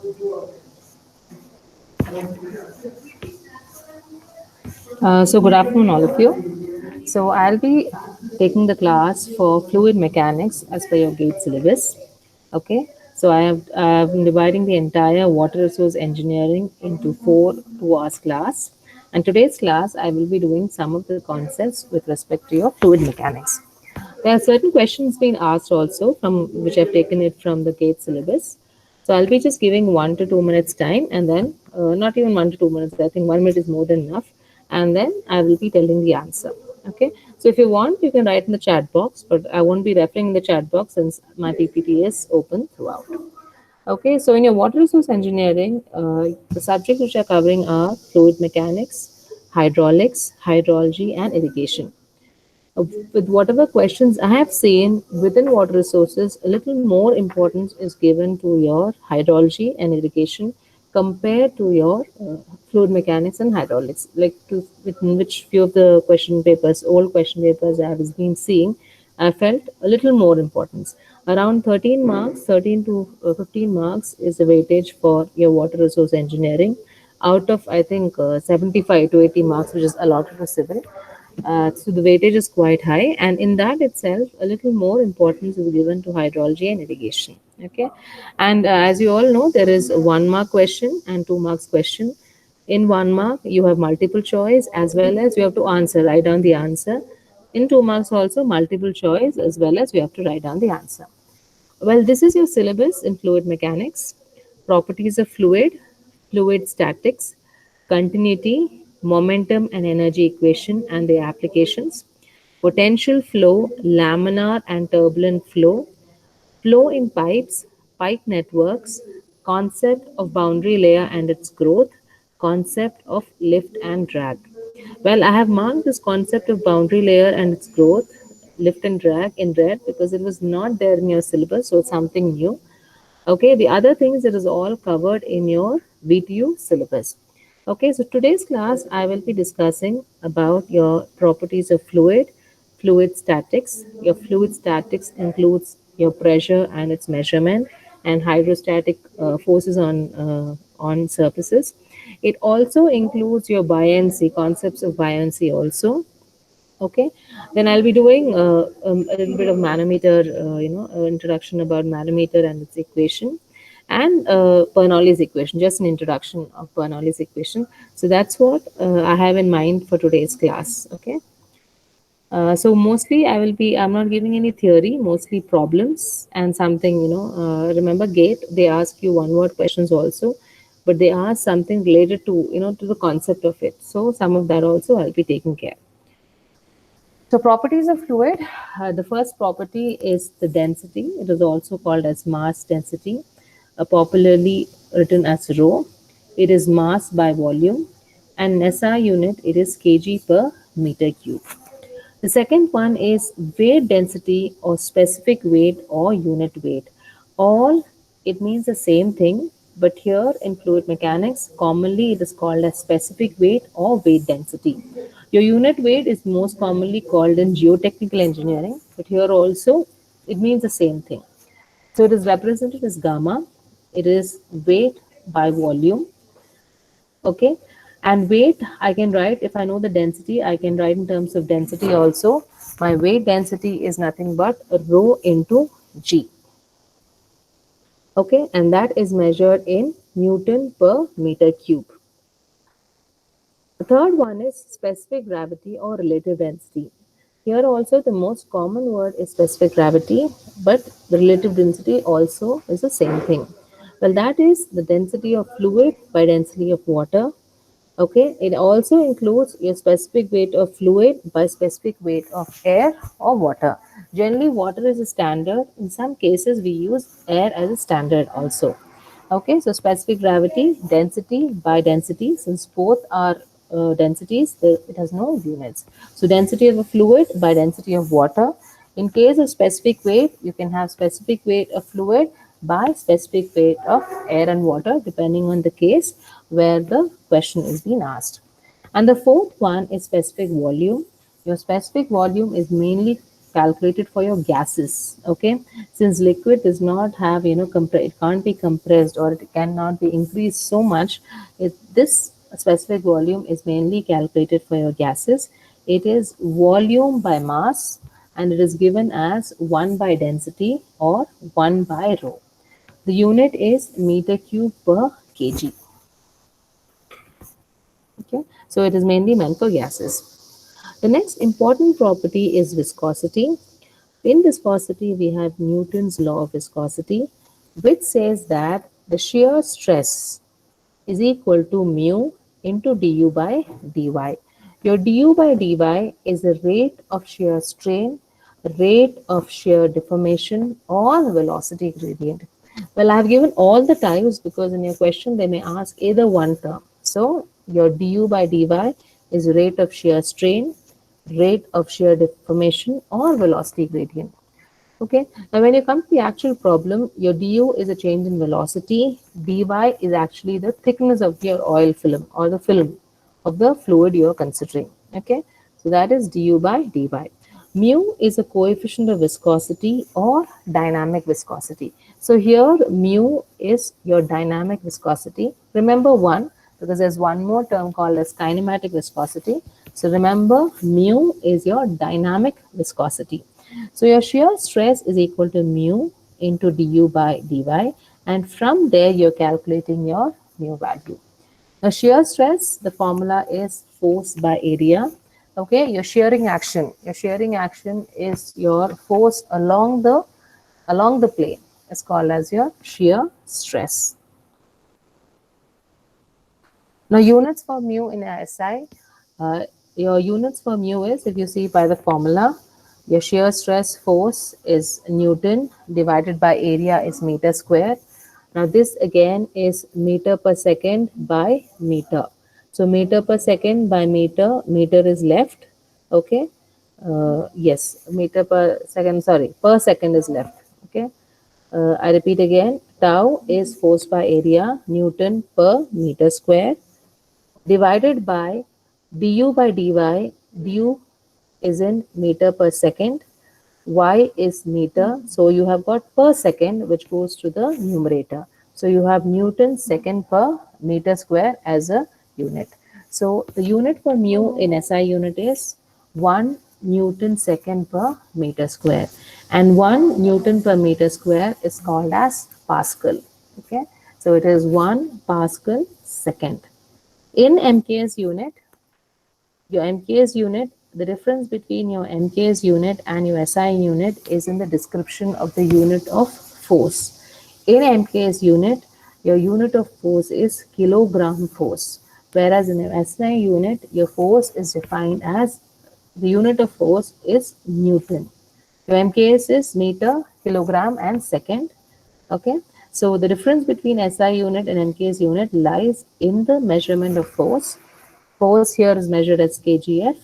So good afternoon, all of you. So I'll be taking the class for fluid mechanics as per your GATE syllabus. Okay. So I have been dividing the entire water resource engineering into 4 2 hours class. And today's class I will be doing some of the concepts with respect to your fluid mechanics. There are certain questions being asked also from which I've taken it from the GATE syllabus. So I'll be just giving 1 to 2 minutes time, and then not even 1 to 2 minutes. I think 1 minute is more than enough, and then I will be telling the answer. Okay. So if you want, you can write in the chat box, but I won't be referring in the chat box since my PPT is open throughout. Okay. So in your water resource engineering, the subjects which are covering are fluid mechanics, hydraulics, hydrology, and irrigation. With whatever questions I have seen within water resources, a little more importance is given to your hydrology and irrigation compared to your fluid mechanics and hydraulics. Like to within which few of the question papers, old question papers I have been seeing, I felt a little more importance. Around 13 marks, 13 to 15 marks is the weightage for your water resource engineering out of I think 75 to 80 marks, which is allotted for civil. So the weightage is quite high, and in that itself, a little more importance is given to hydrology and irrigation. Okay, and as you all know, there is a 1 mark question and 2 marks question. In 1 mark, you have multiple choice as well as you have to answer, write down the answer. In 2 marks, also multiple choice as well as you have to write down the answer. Well, this is your syllabus in fluid mechanics. Properties of fluid, fluid statics, continuity, momentum and energy equation and their applications, potential flow, laminar and turbulent flow, flow in pipes, pipe networks, concept of boundary layer and its growth, concept of lift and drag. Well, I have marked this concept of boundary layer and its growth, lift and drag in red because it was not there in your syllabus, so it's something new. Okay, the other things that is all covered in your VTU syllabus. Okay, so today's class I will be discussing about your properties of fluid, fluid statics. Your fluid statics includes your pressure and its measurement and hydrostatic forces on surfaces. It also includes your buoyancy, concepts of buoyancy also. Okay, then I'll be doing a little bit of manometer, introduction about manometer and its equation, and Bernoulli's equation, just an introduction of Bernoulli's equation. So that's what I have in mind for today's class. Okay. So mostly I'm not giving any theory, mostly problems and something, remember GATE, they ask you one word questions also, but they ask something related to, to the concept of it. So some of that also I'll be taking care. So properties of fluid, the first property is the density. It is also called as mass density, popularly written as rho. It is mass by volume, and SI unit, it is kg per meter cube. The second one is weight density or specific weight or unit weight. All it means the same thing, but here in fluid mechanics, commonly it is called as specific weight or weight density. Your unit weight is most commonly called in geotechnical engineering, but here also it means the same thing. So it is represented as gamma. It is weight by volume. Okay, and weight I can write, if I know the density, I can write in terms of density also. My weight density is nothing but rho into g. Okay, and that is measured in Newton per meter cube. The third one is specific gravity or relative density. Here also the most common word is specific gravity, but the relative density also is the same thing. Well, that is the density of fluid by density of water. Okay, it also includes your specific weight of fluid by specific weight of air or water. Generally, water is a standard. In some cases, we use air as a standard also. Okay, so specific gravity, density by density, since both are densities, it has no units. So, density of a fluid by density of water. In case of specific weight, you can have specific weight of fluid by specific weight of air and water, depending on the case where the question is being asked. And the fourth one is specific volume. Your specific volume is mainly calculated for your gases. Okay, since liquid does not have, it can't be compressed or it cannot be increased so much. This specific volume is mainly calculated for your gases. It is volume by mass, and it is given as 1 by density or 1 by rho. The unit is meter cube per kg. Okay, so it is mainly meant for gases. The next important property is viscosity. In viscosity, we have Newton's law of viscosity, which says that the shear stress is equal to mu into du by dy. Your du by dy is the rate of shear strain, rate of shear deformation, or velocity gradient. Well, I have given all the types because in your question they may ask either one term. So your du by dy is rate of shear strain, rate of shear deformation, or velocity gradient. Okay, now when you come to the actual problem, your du is a change in velocity, dy is actually the thickness of your oil film or the film of the fluid you are considering. Okay, so that is du by dy. Mu is a coefficient of viscosity or dynamic viscosity. So here mu is your dynamic viscosity. Remember one, because there's one more term called as kinematic viscosity. So remember mu is your dynamic viscosity. So your shear stress is equal to mu into du by dy, and from there you're calculating your mu value. Now shear stress, the formula is force by area. Okay, your shearing action. Your shearing action is your force along the plane. It's called as your shear stress. Now units for mu in SI, your units for mu is, if you see by the formula, your shear stress force is Newton divided by area is meter square. Now this again is meter per second by meter. So meter per second by meter, meter is left. Okay. Yes, meter per second, sorry, per second is left. Okay. I repeat again, tau is force by area, Newton per meter square, divided by du by dy. Du is in meter per second, y is meter, so you have got per second which goes to the numerator. So you have Newton second per meter square as a unit. So the unit for mu in SI unit is 1 Newton second per meter square, and 1 Newton per meter square is called as Pascal. Okay, so it is 1 Pascal second. In MKS unit, your MKS unit, the difference between your MKS unit and your SI unit is in the description of the unit of force. In MKS unit, your unit of force is kilogram force, whereas in your SI unit, your force is defined as, the unit of force is Newton. Your MKS is meter, kilogram, and second. Okay, so the difference between SI unit and MKS unit lies in the measurement of force. Force here is measured as kgf,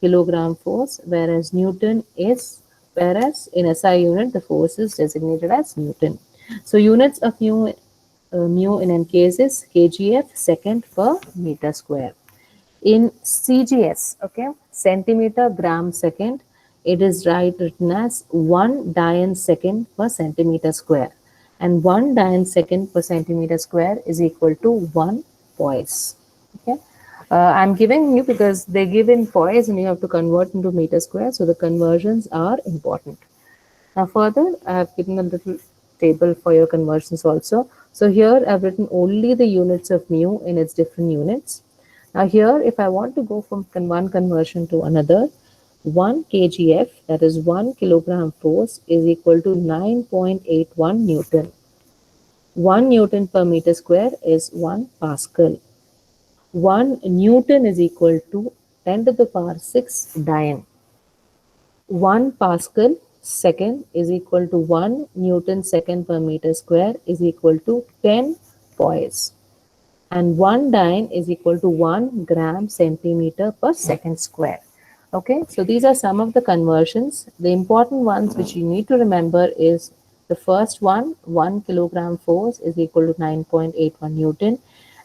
kilogram force, whereas whereas in SI unit the force is designated as Newton. So units of mu in MKS is kgf second per meter square. In CGS, okay, centimeter gram second, it is written as 1 dian second per centimeter square, and 1 dian second per centimeter square is equal to 1 poise. Okay, I'm giving you because they give in poise and you have to convert into meter square, so the conversions are important. Now further, I have given a little table for your conversions also. So here I've written only the units of mu in its different units. Now here, if I want to go from one conversion to another, 1 kgf, that is 1 kilogram force, is equal to 9.81 Newton. 1 Newton per meter square is 1 Pascal. 1 Newton is equal to 10 to the power 6 Dian. 1 Pascal second is equal to 1 Newton second per meter square is equal to 10 poise. And 1 Dian is equal to 1 gram centimeter per second square. Okay, so these are some of the conversions. The important ones which you need to remember is the first one, 1 kilogram force is equal to 9.81 Newton.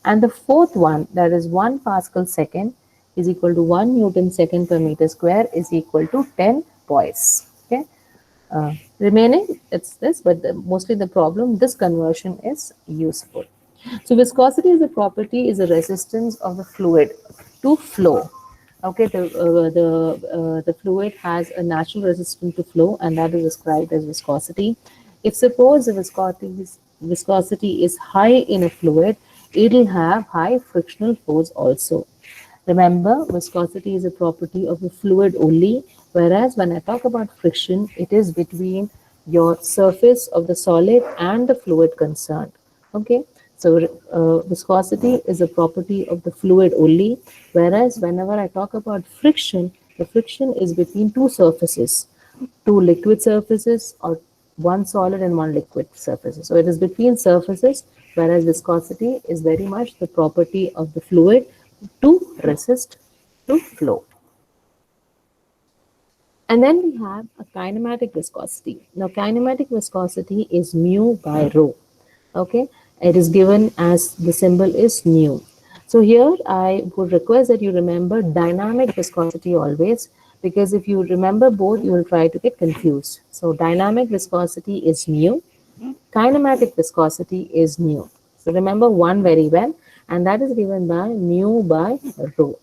And the fourth one, that is 1 Pascal second, is equal to 1 Newton second per meter square is equal to 10 aqueous. Okay. Remaining, it's this, but mostly the problem, this conversion is useful. So viscosity is a property, is a resistance of the fluid to flow. Okay, the fluid has a natural resistance to flow, and that is described as viscosity. If suppose the viscosity is high in a fluid, it will have high frictional force also. Remember, viscosity is a property of the fluid only, whereas when I talk about friction, it is between your surface of the solid and the fluid concerned. Okay, so viscosity is a property of the fluid only, whereas whenever I talk about friction, the friction is between two surfaces, two liquid surfaces, or one solid and one liquid surfaces. So it is between surfaces, whereas viscosity is very much the property of the fluid to resist to flow. And then we have a kinematic viscosity. Now, kinematic viscosity is mu by rho. Okay, it is given as the symbol is nu. So here I would request that you remember dynamic viscosity always, because if you remember both, you will try to get confused. So dynamic viscosity is mu, kinematic viscosity is nu. So remember one very well, and that is given by mu by rho.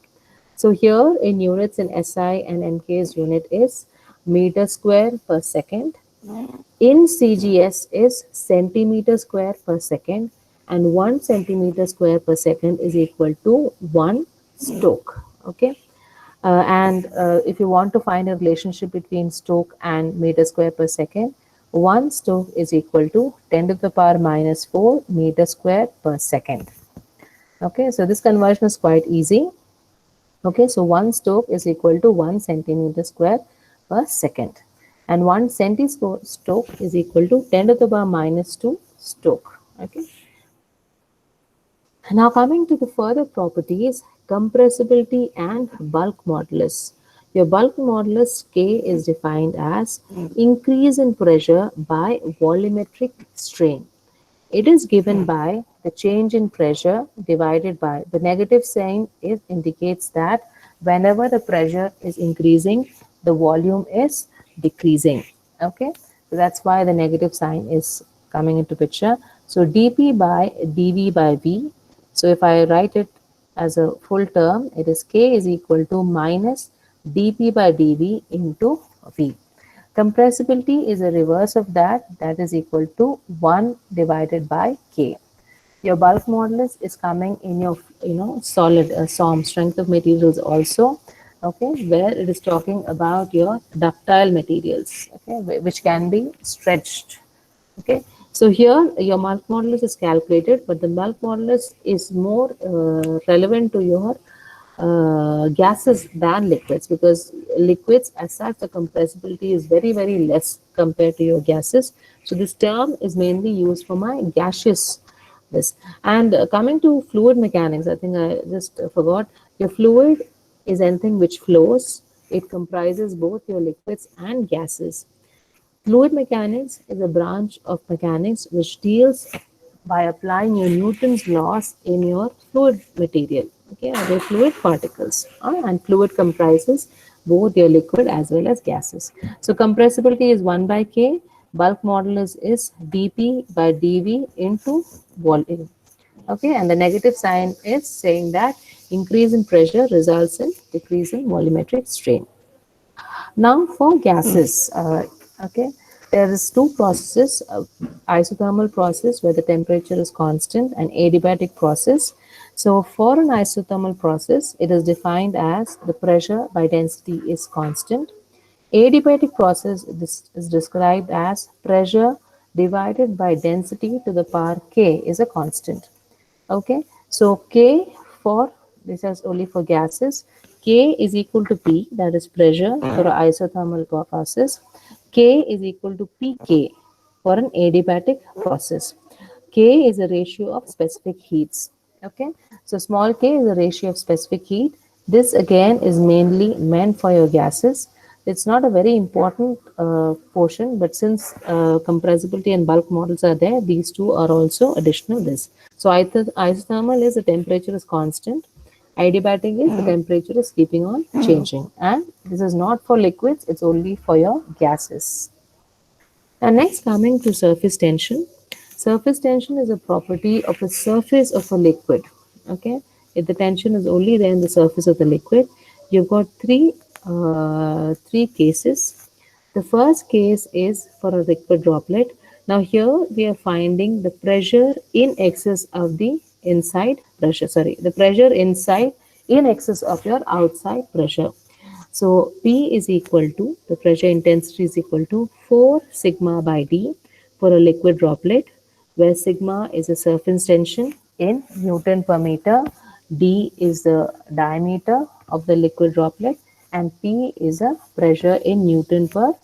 So here in units in SI and MK's unit is meter square per second. In CGS is centimeter square per second, and 1 centimeter square per second is equal to 1 Stoke. Okay. And if you want to find a relationship between Stoke and meter square per second, 1 Stoke is equal to 10 to the power minus 4 meter square per second. Okay, so this conversion is quite easy. Okay, so 1 Stoke is equal to 1 centimeter square per second. And 1 Stoke is equal to 10 to the power minus 2 Stoke. Okay. Now coming to the further properties, compressibility and bulk modulus. Your bulk modulus K is defined as increase in pressure by volumetric strain. It is given by the change in pressure divided by the negative sign. It indicates that whenever the pressure is increasing, the volume is decreasing. Okay, so that's why the negative sign is coming into picture. So dP by dV by V. So if I write it as a full term, it is K is equal to minus dP by dV into V. Compressibility is a reverse of that, that is equal to 1 divided by K. Your bulk modulus is coming in your solid SOM, strength of materials also, okay, where it is talking about your ductile materials, okay, which can be stretched. Okay, so here your bulk modulus is calculated, but the bulk modulus is more relevant to your gases than liquids, because liquids as such the compressibility is very very less compared to your gases. So this term is mainly used for my gaseous this. And coming to fluid mechanics, I think I just forgot, your fluid is anything which flows. It comprises both your liquids and gases. Fluid mechanics is a branch of mechanics which deals by applying your Newton's laws in your fluid material, okay, or your fluid particles. And fluid comprises both your liquid as well as gases. So compressibility is 1 by K, bulk modulus is dP by dV into volume. Okay, and the negative sign is saying that increase in pressure results in decrease in volumetric strain. Now for gases, okay, there is two processes, isothermal process where the temperature is constant and adiabatic process. So for an isothermal process, it is defined as the pressure by density is constant. Adiabatic process is described as pressure divided by density to the power K is a constant. Okay, so K for this is only for gases. K is equal to P, that is pressure for an isothermal process. K is equal to Pk for an adiabatic process. K is a ratio of specific heats. Okay, so small k is a ratio of specific heat. This again is mainly meant for your gases. It's not a very important portion, but since compressibility and bulk models are there, these two are also additional this. So isothermal is the temperature is constant Adiabatic is the temperature is keeping on changing, and this is not for liquids, it's only for your gases. Now next, coming to surface tension. Surface tension is a property of the surface of a liquid. Okay, if the tension is only there in the surface of the liquid, you've got three cases. The first case is for a liquid droplet. Now here we are finding the pressure in excess of the inside pressure. Sorry, the pressure inside in excess of your outside pressure. So P is equal to, the pressure intensity is equal to 4 sigma by D for a liquid droplet, where sigma is the surface tension in Newton per meter, D is the diameter of the liquid droplet, and P is the pressure in Newton per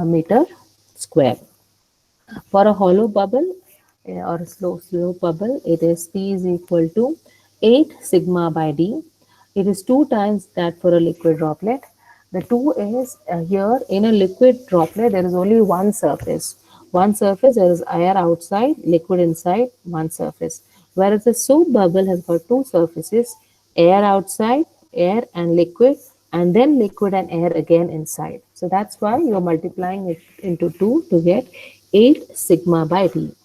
meter square. For a hollow bubble or a slow bubble, it is P is equal to 8 sigma by D. It is 2 times that for a liquid droplet. The 2 is here in a liquid droplet, there is only one surface. One surface, there is air outside, liquid inside, one surface. Whereas the soap bubble has got two surfaces, air outside, air and liquid, and then liquid and air again inside. So that's why you are multiplying it into 2 to get 8 sigma by D.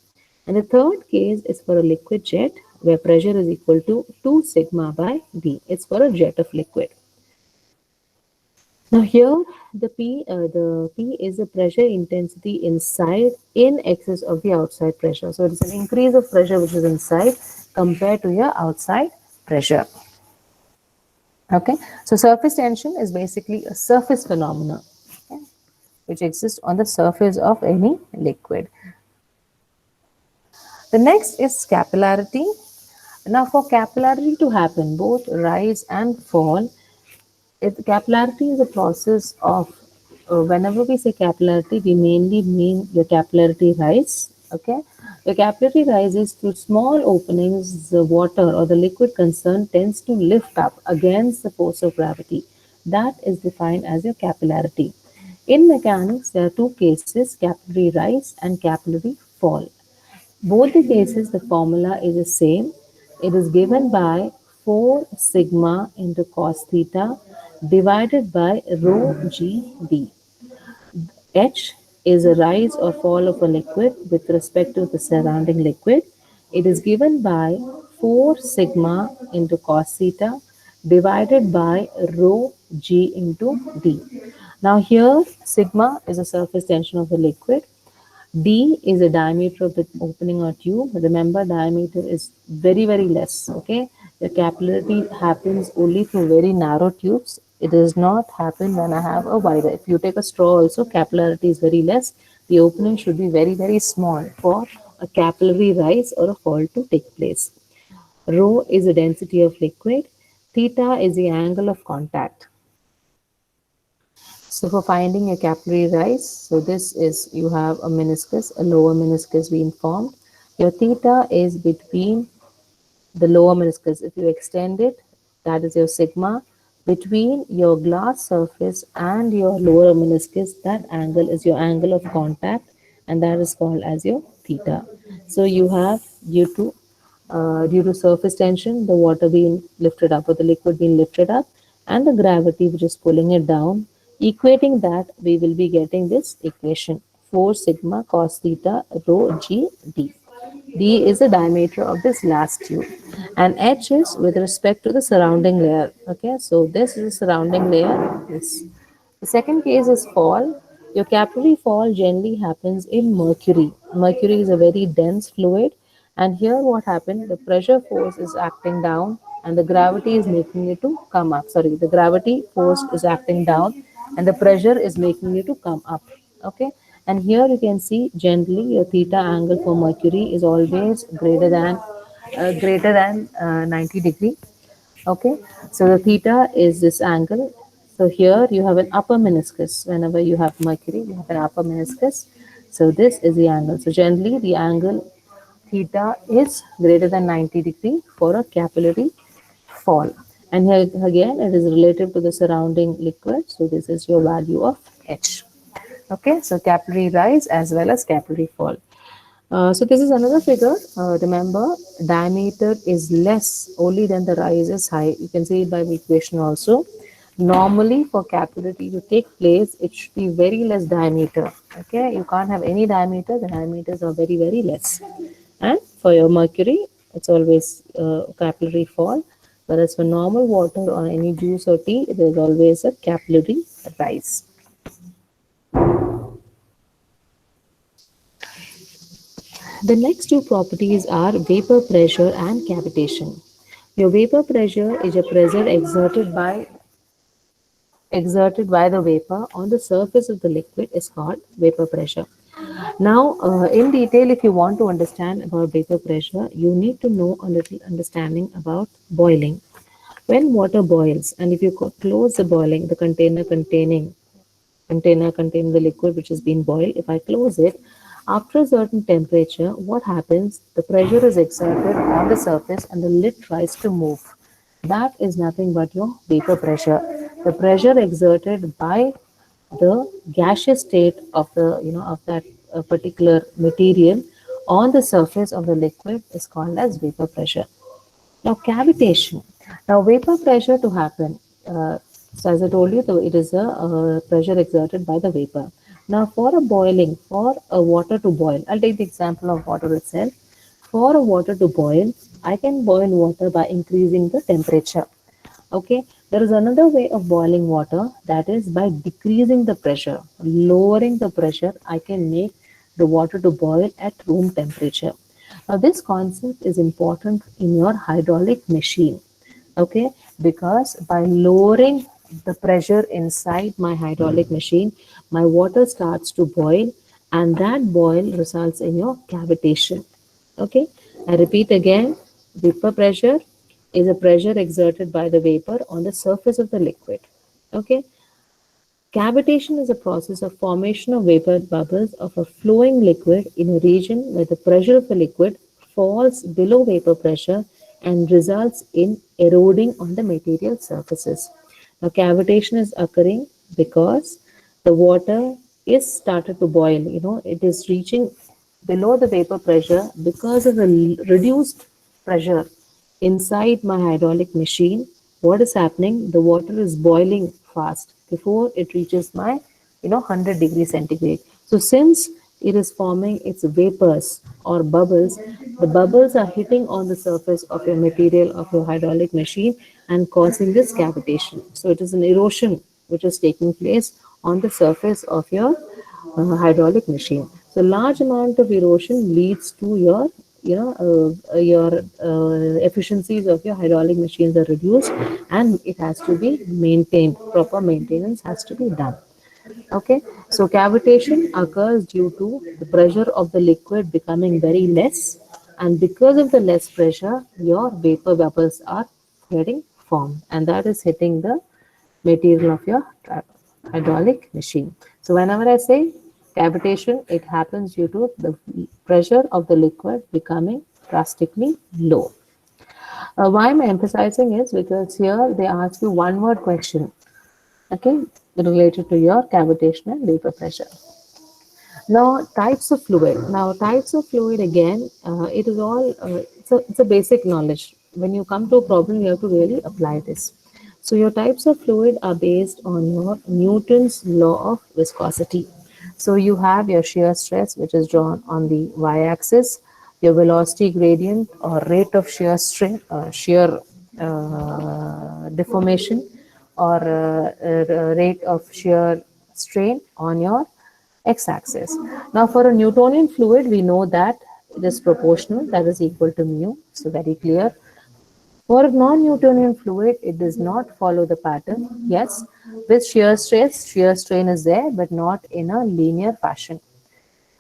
And the third case is for a liquid jet, where pressure is equal to 2 sigma by D. It's for a jet of liquid. Now here the P is the pressure intensity inside in excess of the outside pressure. So it is an increase of pressure which is inside compared to your outside pressure. Okay, so surface tension is basically a surface phenomena, okay, which exists on the surface of any liquid. The next is capillarity. Now for capillarity to happen, both rise and fall, capillarity is a process of, whenever we say capillarity, we mainly mean your capillary rise. Okay, the capillary rise is through small openings. The water or the liquid concerned tends to lift up against the force of gravity. That is defined as your capillarity. In mechanics, there are two cases: capillary rise and capillary fall. Both the cases, the formula is the same. It is given by 4 sigma into cos theta divided by rho g d. H is a rise or fall of a liquid with respect to the surrounding liquid. It is given by 4 sigma into cos theta divided by rho g into d. Now here sigma is the surface tension of the liquid. D is the diameter of the opening or tube. Remember, diameter is very, very less. Okay, the capillarity happens only through very narrow tubes. It does not happen when I have a wider. If you take a straw, also capillarity is very less. The opening should be very, very small for a capillary rise or a fall to take place. Rho is the density of liquid. Theta is the angle of contact. So for finding a capillary rise, so this is, you have a meniscus, a lower meniscus being formed. Your theta is between the lower meniscus. If you extend it, that is your sigma. Between your glass surface and your lower meniscus, that angle is your angle of contact, and that is called as your theta. So you have due to surface tension, the water being lifted up or the liquid being lifted up, and the gravity which is pulling it down. Equating that, we will be getting this equation: 4 sigma cos theta rho g d. D is the diameter of this last tube, and H is with respect to the surrounding layer. Okay, so this is the surrounding layer. This. The second case is fall. Your capillary fall generally happens in mercury. Mercury is a very dense fluid, and here what happened? The pressure force is acting down, and the gravity is making it to come up. Sorry, the gravity force is acting down, and the pressure is making it to come up. Okay, and here you can see generally your theta angle for mercury is always greater than 90 degree. Okay, so the theta is this angle. So here you have an upper meniscus. Whenever you have mercury, you have an upper meniscus. So this is the angle. So generally the angle theta is greater than 90 degree for a capillary fall. And here again it is relative to the surrounding liquid. So this is your value of H. Okay, so capillary rise as well as capillary fall. So this is another figure. Remember, diameter is less only than the rise is high. You can see it by the equation also. Normally, for capillary to take place, it should be very less diameter. Okay, you can't have any diameter. The diameters are very, very less. And for your mercury, it's always capillary fall. Whereas for normal water or any juice or tea, there is always a capillary rise. The next two properties are vapor pressure and cavitation. Your vapor pressure is a pressure exerted by the vapor on the surface of the liquid is called vapor pressure. Now, in detail, if you want to understand about vapor pressure, you need to know a little understanding about boiling. When water boils, and if you close the boiling, the container containing the liquid which has been boiled, if I close it, after a certain temperature, what happens? The pressure is exerted on the surface and the lid tries to move. That is nothing but your vapor pressure. The pressure exerted by the gaseous state of the of that particular material on the surface of the liquid is called as vapor pressure. Now, cavitation. Now, vapor pressure to happen. So, as I told you, it is a pressure exerted by the vapor. Now, for a boiling, for a water to boil, I'll take the example of water itself. For a water to boil, I can boil water by increasing the temperature. Okay, there is another way of boiling water, that is by decreasing the pressure, lowering the pressure. I can make the water to boil at room temperature. Now, this concept is important in your hydraulic machine. Okay, because by lowering the pressure inside my hydraulic machine, my water starts to boil, and that boil results in your cavitation. Okay, I repeat again, vapor pressure is a pressure exerted by the vapor on the surface of the liquid. Okay, cavitation is a process of formation of vapor bubbles of a flowing liquid in a region where the pressure of the liquid falls below vapor pressure and results in eroding on the material surfaces. Now, cavitation is occurring because the water is started to boil. It is reaching below the vapor pressure because of the reduced pressure inside my hydraulic machine. What is happening? The water is boiling fast before it reaches my 100 degrees centigrade. So since it is forming its vapors or bubbles, the bubbles are hitting on the surface of your material of your hydraulic machine and causing this cavitation. So it is an erosion which is taking place on the surface of your hydraulic machine. So large amount of erosion leads to your efficiencies of your hydraulic machines are reduced, and it has to be maintained. Proper maintenance has to be done. Okay, so cavitation occurs due to the pressure of the liquid becoming very less, and because of the less pressure, your vapor bubbles are getting formed, and that is hitting the material of your hydraulic machine. So whenever I say cavitation, it happens due to the pressure of the liquid becoming drastically low. Why I'm emphasizing is because here they ask you one word question, okay, related to your cavitation and vapor pressure. Now, types of fluid. Now, types of fluid again, it is all, it's a basic knowledge. When you come to a problem, you have to really apply this. So, your types of fluid are based on your Newton's law of viscosity. So, you have your shear stress, which is drawn on the y-axis, your velocity gradient or rate of shear strain, shear deformation, or rate of shear strain on your x-axis. Now for a Newtonian fluid, we know that it is proportional, that is equal to mu, so very clear. For a non-Newtonian fluid, it does not follow the pattern. Yes, with shear stress, shear strain is there, but not in a linear fashion.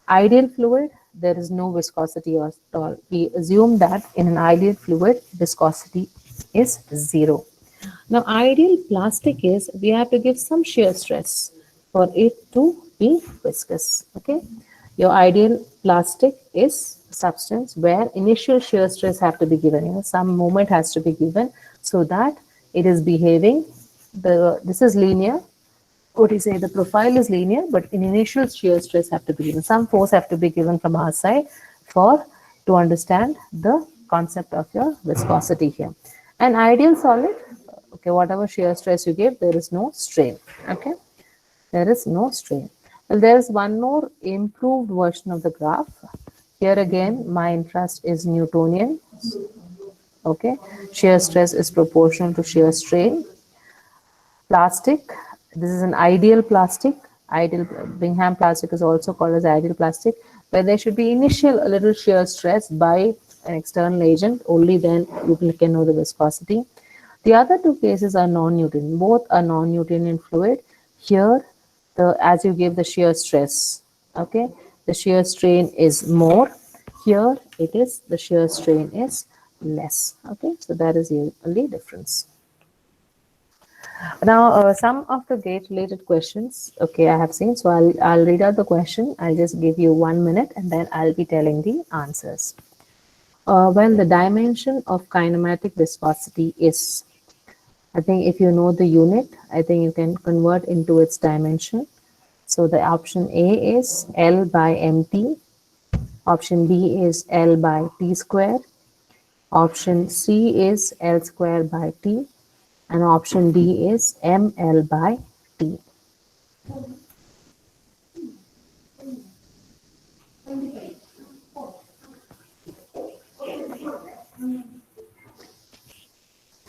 Ideal fluid, there is no viscosity at all. We assume that in an ideal fluid, viscosity is zero. Now, ideal plastic is we have to give some shear stress for it to be viscous. Okay, your ideal plastic is substance where initial shear stress have to be given. Some moment has to be given so that it is behaving. This is linear, what you say, the profile is linear, but in initial shear stress have to be given. Some force have to be given from our side for to understand the concept of your viscosity here. An ideal solid, okay, whatever shear stress you give, there is no strain. Okay, there is no strain. Well, there is one more improved version of the graph. Here again, my interest is Newtonian. Okay, shear stress is proportional to shear strain. Plastic, this is an ideal plastic. Ideal Bingham plastic is also called as ideal plastic, where there should be initial a little shear stress by an external agent. Only then you can know the viscosity. The other two cases are non-Newtonian. Both are non-Newtonian fluid. Here, as you give the shear stress, okay, the shear strain is more. Here it is, the shear strain is less. Okay, so that is the only difference. Now, some of the gate related questions, okay, I have seen. So I'll read out the question. I'll just give you 1 minute and then I'll be telling the answers. Well, the dimension of kinematic viscosity is, I think if you know the unit, I think you can convert into its dimension. So the option A is L by mt. Option B is L by t square. Option C is L square by t. And option D is ml by t.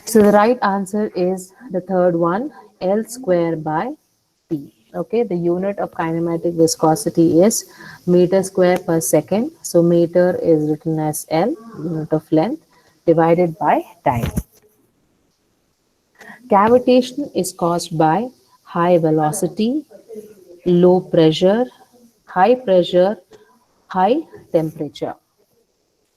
So the right answer is the third one, L square by T. Okay, the unit of kinematic viscosity is meter square per second. So meter is written as L, unit of length, divided by time. Cavitation is caused by high velocity, low pressure, high temperature.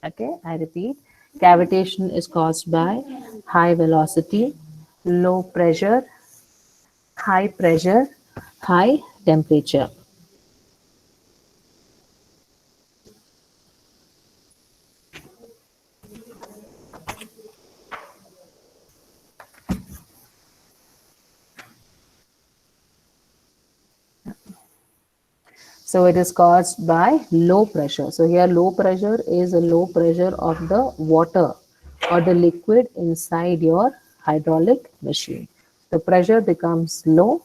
Okay, I repeat, cavitation is caused by high velocity, low pressure, high temperature. So it is caused by low pressure. So here low pressure is a low pressure of the water or the liquid inside your hydraulic machine. The pressure becomes low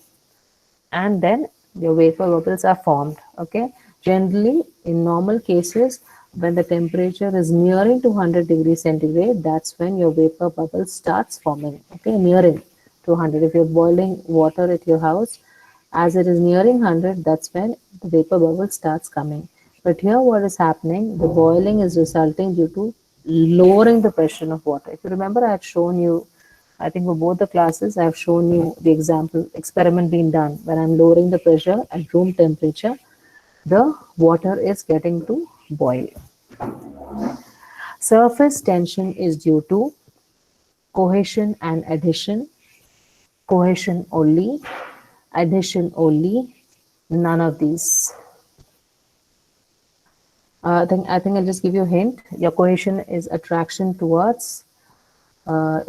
and then your vapor bubbles are formed. Okay, generally in normal cases, when the temperature is nearing to 100 degrees centigrade, that's when your vapor bubble starts forming. Okay, nearing to 100. If you're boiling water at your house, as it is nearing 100, that's when the vapor bubble starts coming. But here what is happening, the boiling is resulting due to lowering the pressure of water. If you remember, I had shown you, I think for both the classes, I have shown you the example experiment being done. When I'm lowering the pressure at room temperature, the water is getting to boil. Surface tension is due to cohesion and adhesion, cohesion only, adhesion only, none of these. I think I'll just give you a hint. Your cohesion is attraction towards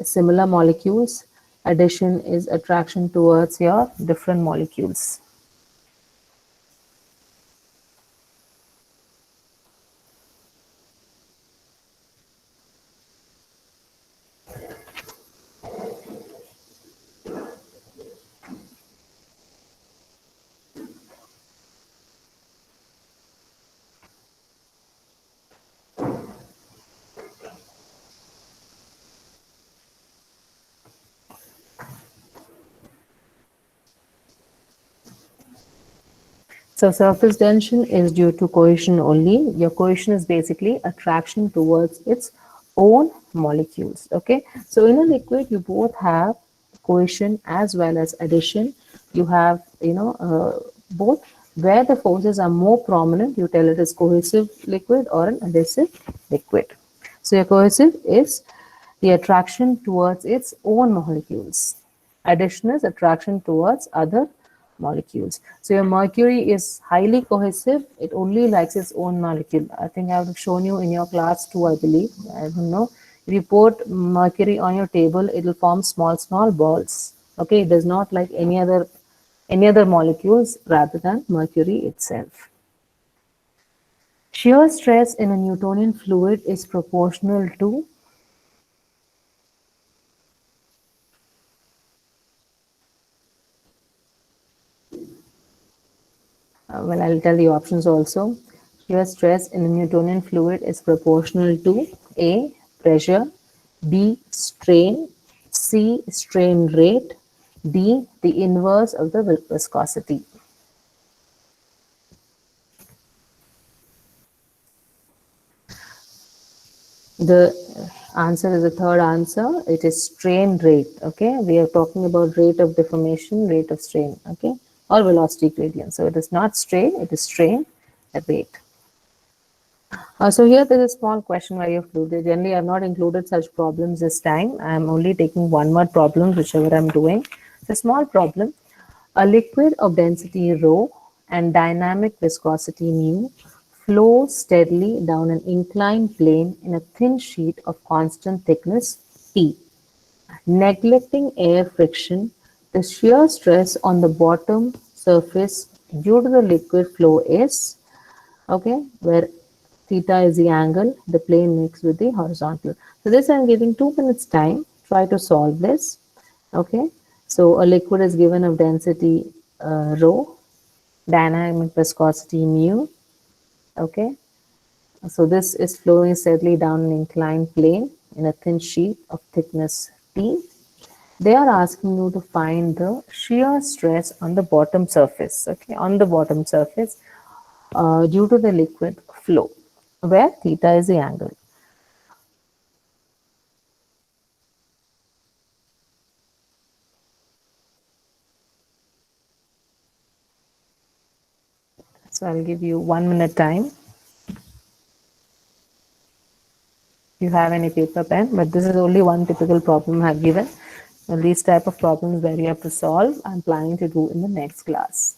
similar molecules. Addition is attraction towards your different molecules. So surface tension is due to cohesion only. Your cohesion is basically attraction towards its own molecules. Okay. So in a liquid, you both have cohesion as well as adhesion. You have, both. Where the forces are more prominent, you tell it is cohesive liquid or an adhesive liquid. So your cohesive is the attraction towards its own molecules. Addition is attraction towards other molecules. So your mercury is highly cohesive. It only likes its own molecule. I think I have shown you in your class too, I believe. I don't know. If you put mercury on your table, it will form small balls. Okay, it does not like any other molecules rather than mercury itself. Shear stress in a Newtonian fluid is proportional to, well, I'll tell the options also. Shear stress in a Newtonian fluid is proportional to A, pressure, B, strain, C, strain rate, D, the inverse of the viscosity. The answer is the third answer. It is strain rate. Okay, we are talking about rate of deformation, rate of strain. Okay, or velocity gradient. So it is not strain, it is strain rate. So here there is a small question where you have to. Generally, I have not included such problems this time. I am only taking one word problems, whichever I am doing. It's a small problem. A liquid of density rho and dynamic viscosity mu flows steadily down an inclined plane in a thin sheet of constant thickness T. Neglecting air friction, the shear stress on the bottom surface due to the liquid flow is, okay, where theta is the angle the plane makes with the horizontal. So this I'm giving 2 minutes time. Try to solve this. Okay, so a liquid is given of density rho, dynamic viscosity mu. Okay, so this is flowing steadily down an inclined plane in a thin sheet of thickness T. They are asking you to find the shear stress on the bottom surface, okay, on the bottom surface due to the liquid flow, where theta is the angle. So I'll give you 1 minute time. If you have any paper pen, but this is only one typical problem I've given. And these type of problems where you have to solve, I'm planning to do in the next class.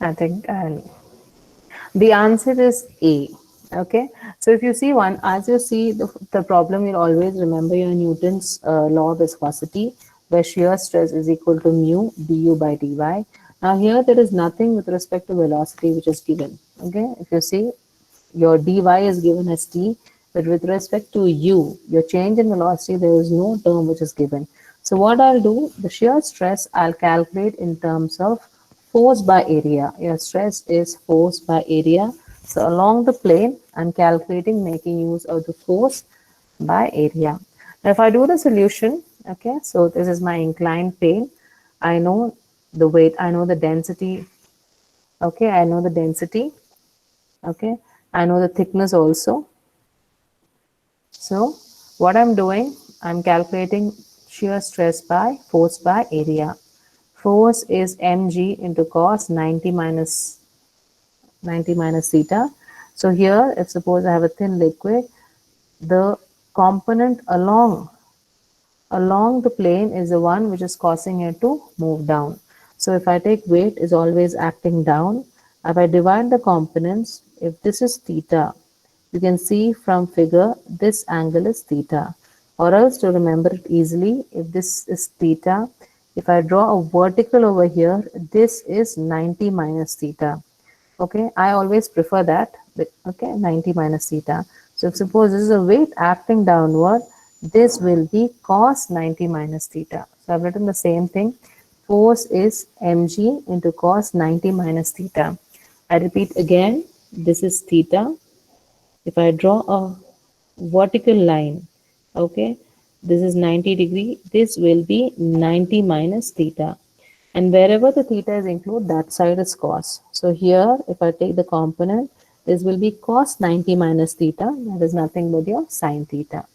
I think the answer is A. Okay, so if you see one, as you see the problem, you'll always remember your Newton's law of viscosity, where shear stress is equal to mu du by dy. Now here there is nothing with respect to velocity which is given. Okay, if you see your dy is given as t, but with respect to u, your change in velocity, there is no term which is given. So what I'll do, the shear stress I'll calculate in terms of force by area. Your stress is force by area. So along the plane, I'm calculating, making use of the force by area. Now if I do the solution, okay, so this is my inclined plane. I know the weight, I know the density. Okay, I know the density. Okay, I know the thickness also. So what I'm doing, I'm calculating shear stress by force by area. Force is mg into cos 90 minus theta. So here, if suppose I have a thin liquid, the component along the plane is the one which is causing it to move down. So if I take weight is always acting down. If I divide the components, if this is theta, you can see from figure this angle is theta. Or else to remember it easily, if this is theta, if I draw a vertical over here, this is 90 minus theta. Okay, I always prefer that. Okay, 90 minus theta. So if suppose this is a weight acting downward, this will be cos 90 minus theta. So I've written the same thing. Force is mg into cos 90 minus theta. I repeat again, this is theta. If I draw a vertical line, okay, this is 90 degree, this will be 90 minus theta. And wherever the theta is included, that side is cos. So here, if I take the component, this will be cos 90 minus theta. That is nothing but your sine theta.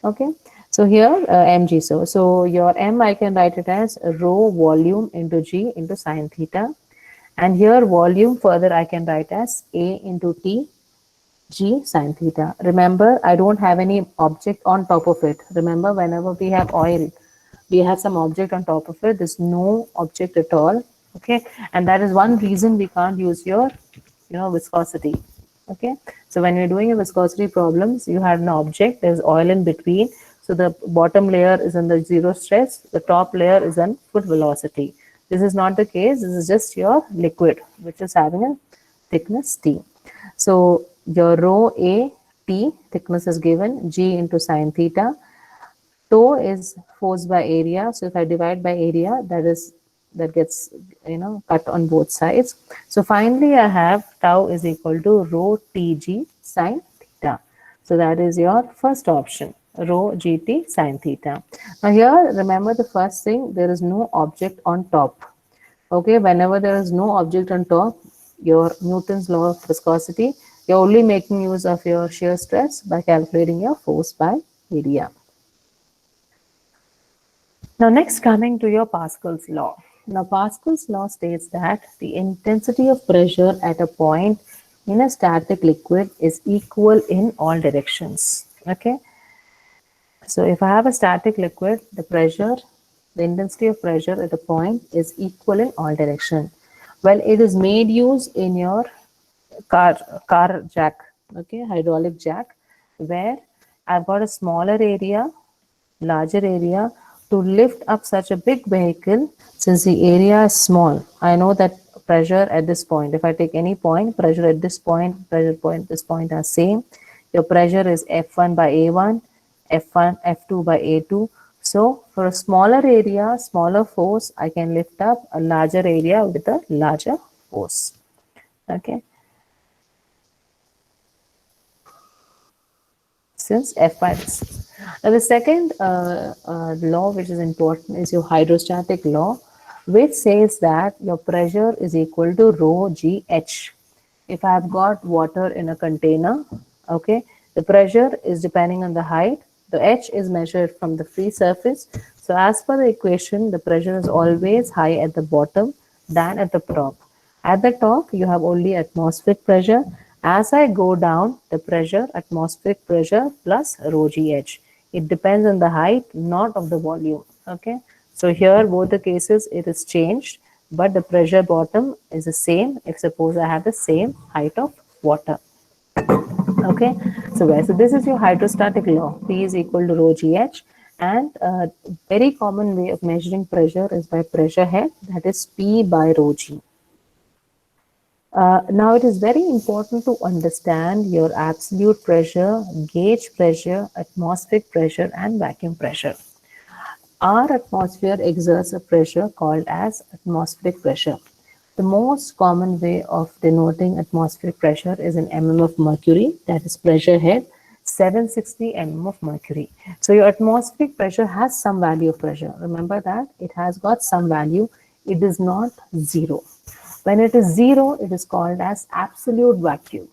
Okay. So So here mg, so your m I can write it as rho volume into g into sine theta, and here volume further I can write as a into t g sine theta. Remember, I don't have any object on top of it. Remember, whenever we have oil, we have some object on top of it. There's no object at all. Okay, and that is one reason we can't use your viscosity. Okay, so when you're doing a viscosity problems, you have an object, there's oil in between, so the bottom layer is in the zero stress, the top layer is in full velocity. This is not the case. This is just your liquid which is having a thickness t. So your rho a t thickness is given, g into sine theta. Tau is force by area. So if I divide by area, that gets cut on both sides. So finally I have tau is equal to rho tg sine theta. So that is your first option, rho gt sine theta. Now here remember the first thing, there is no object on top. Okay, whenever there is no object on top, your Newton's law of viscosity, you're only making use of your shear stress by calculating your force by area. Now next, coming to your Pascal's law. Now Pascal's law states that the intensity of pressure at a point in a static liquid is equal in all directions. Okay. So if I have a static liquid, the intensity of pressure at a point is equal in all directions. Well, it is made use in your car jack, okay, hydraulic jack, where I've got a smaller area, larger area to lift up such a big vehicle. Since the area is small, I know that pressure at this point, if I take any point, pressure at this point, pressure point at this point are same. Your pressure is F1 by A1, F1, F2 by A2. So for a smaller area, smaller force, I can lift up a larger area with a larger force. Okay. Since F by this. Now the second law which is important is your hydrostatic law, which says that your pressure is equal to rho gh. If I have got water in a container, okay, the pressure is depending on the height. The h is measured from the free surface. So as per the equation, the pressure is always high at the bottom than at the top. At the top, you have only atmospheric pressure. As I go down, the pressure, atmospheric pressure plus rho gh. It depends on the height, not of the volume. Okay. So here, both the cases, it is changed, but the pressure bottom is the same if suppose I have the same height of water. Okay. So this is your hydrostatic law. P is equal to rho gh. And a very common way of measuring pressure is by pressure head, that is P by rho g. Now it is very important to understand your absolute pressure, gauge pressure, atmospheric pressure and vacuum pressure. Our atmosphere exerts a pressure called as atmospheric pressure. The most common way of denoting atmospheric pressure is in mm of mercury, that is pressure head, 760 mm of mercury. So your atmospheric pressure has some value of pressure. Remember that it has got some value. It is not zero. When it is zero, it is called as absolute vacuum.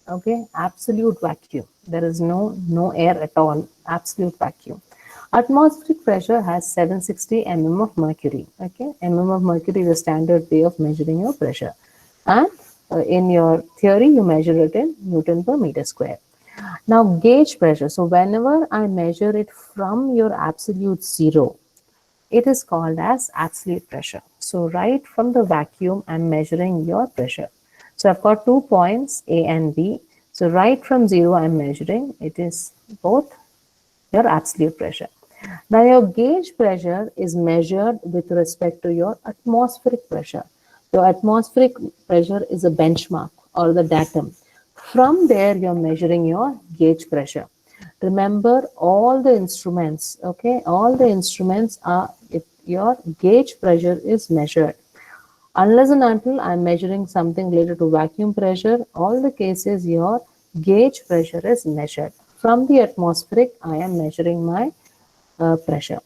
Okay, absolute vacuum. There is no air at all. Absolute vacuum. Atmospheric pressure has 760 mm of mercury. Okay, mm of mercury is a standard way of measuring your pressure. And in your theory, you measure it in Newton per meter square. Now, gauge pressure. So whenever I measure it from your absolute zero, it is called as absolute pressure. So right from the vacuum, I'm measuring your pressure. So I've got 2 points, A and B. So right from zero, I'm measuring. It is both your absolute pressure. Now your gauge pressure is measured with respect to your atmospheric pressure. Your atmospheric pressure is a benchmark or the datum. From there, you're measuring your gauge pressure. Remember all the instruments, okay? All the instruments are, if your gauge pressure is measured. Unless and until I'm measuring something related to vacuum pressure, all the cases your gauge pressure is measured. From the atmospheric, I am measuring my pressure.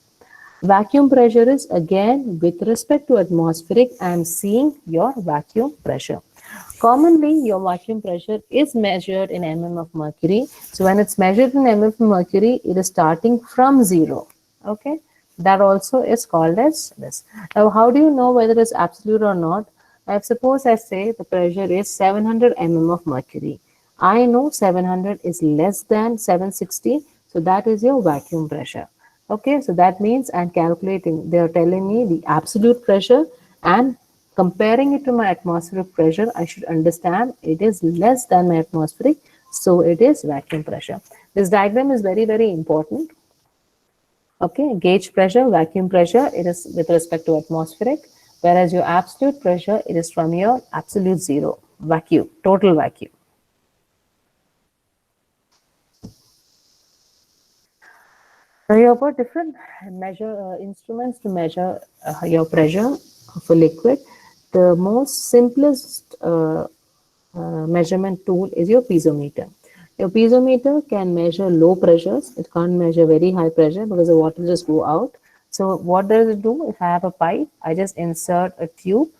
Vacuum pressure is again with respect to atmospheric, I am seeing your vacuum pressure. Commonly, your vacuum pressure is measured in mm of mercury. So when it's measured in mm of mercury, it is starting from zero. Okay, that also is called as this. Now, how do you know whether it's absolute or not? I suppose I say the pressure is 700 mm of mercury. I know 700 is less than 760, so that is your vacuum pressure. Okay, so that means I'm calculating. They are telling me the absolute pressure and comparing it to my atmospheric pressure. I should understand it is less than my atmospheric, so it is vacuum pressure. This diagram is very, very important. Okay, gauge pressure, vacuum pressure, it is with respect to atmospheric, whereas your absolute pressure, it is from your absolute zero, vacuum, total vacuum. Now you have got different measure instruments to measure your pressure of a liquid. The most simplest measurement tool is your piezometer. Your piezometer can measure low pressures. It can't measure very high pressure because the water just go out. So what does it do? If I have a pipe, I just insert a tube,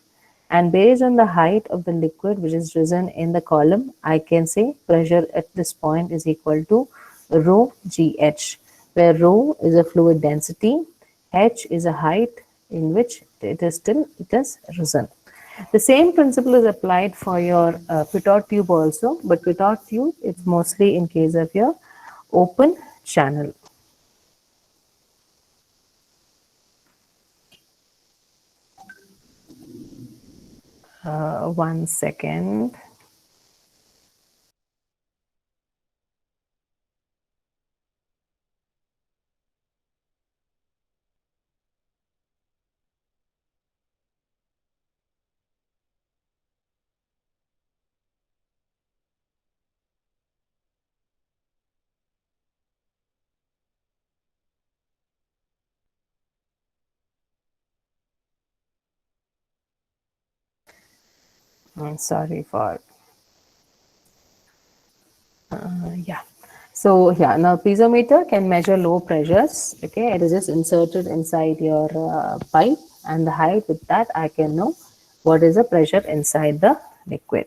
and based on the height of the liquid which is risen in the column, I can say pressure at this point is equal to rho GH, where rho is a fluid density, H is a height in which it has risen. The same principle is applied for your pitot tube also, but pitot tube it's mostly in case of your open channel. One second. I'm sorry for yeah. So yeah, now piezometer can measure low pressures. Okay, it is just inserted inside your pipe, and the height with that I can know what is the pressure inside the liquid.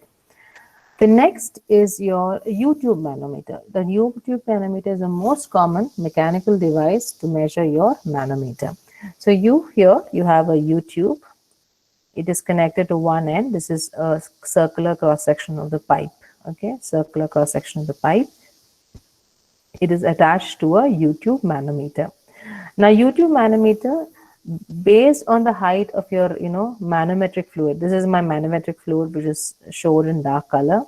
The next is your U-tube manometer. The U-tube manometer is the most common mechanical device to measure your manometer. So you have a U-tube. It is connected to one end. This is a circular cross section of the pipe. Okay, circular cross section of the pipe. It is attached to a U-tube manometer. Now, U-tube manometer, based on the height of your, manometric fluid. This is my manometric fluid, which is shown in dark color.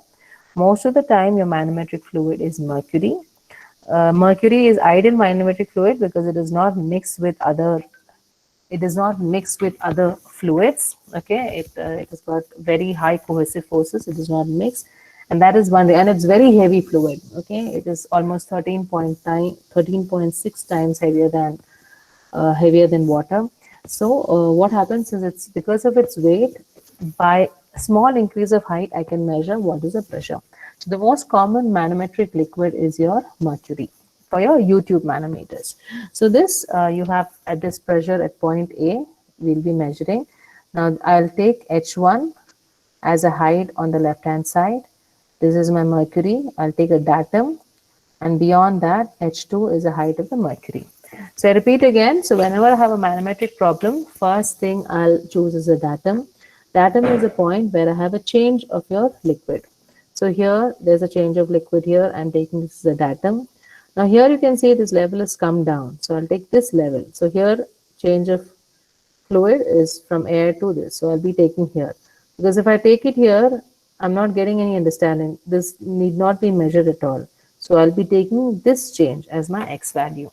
Most of the time, your manometric fluid is mercury. Mercury is ideal manometric fluid because it does not mix with other. It does not mix with other fluids. Okay, it has got very high cohesive forces. It does not mix, and that is one. And it's very heavy fluid. Okay, it is almost 13.9, 13.6 times heavier than water. So what happens is it's because of its weight, by a small increase of height, I can measure what is the pressure. So the most common manometric liquid is your mercury for your U-tube manometers. So this you have at this pressure at point A, we'll be measuring. Now I'll take H1 as a height on the left hand side. This is my mercury. I'll take a datum, and beyond that H2 is the height of the mercury. So I repeat again. So whenever I have a manometric problem, first thing I'll choose is a datum. Datum is a point where I have a change of your liquid. So here there's a change of liquid here. I'm taking this as a datum. Now here you can see this level has come down. So I'll take this level. So here change of fluid is from air to this. So I'll be taking here. Because if I take it here, I'm not getting any understanding. This need not be measured at all. So I'll be taking this change as my X value.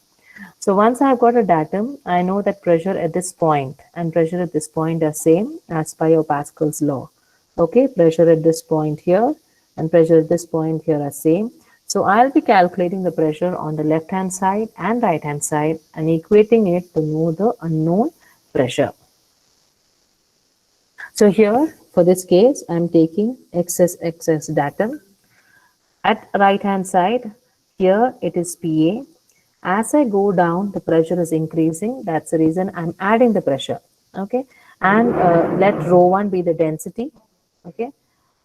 So once I've got a datum, I know that pressure at this point and pressure at this point are same as per your Pascal's law. Okay, pressure at this point here and pressure at this point here are same. So I'll be calculating the pressure on the left hand side and right hand side and equating it to know the unknown pressure. So here for this case, I'm taking XS datum. At right hand side, here it is PA. As I go down, the pressure is increasing. That's the reason I'm adding the pressure. Okay. And let rho 1 be the density. Okay.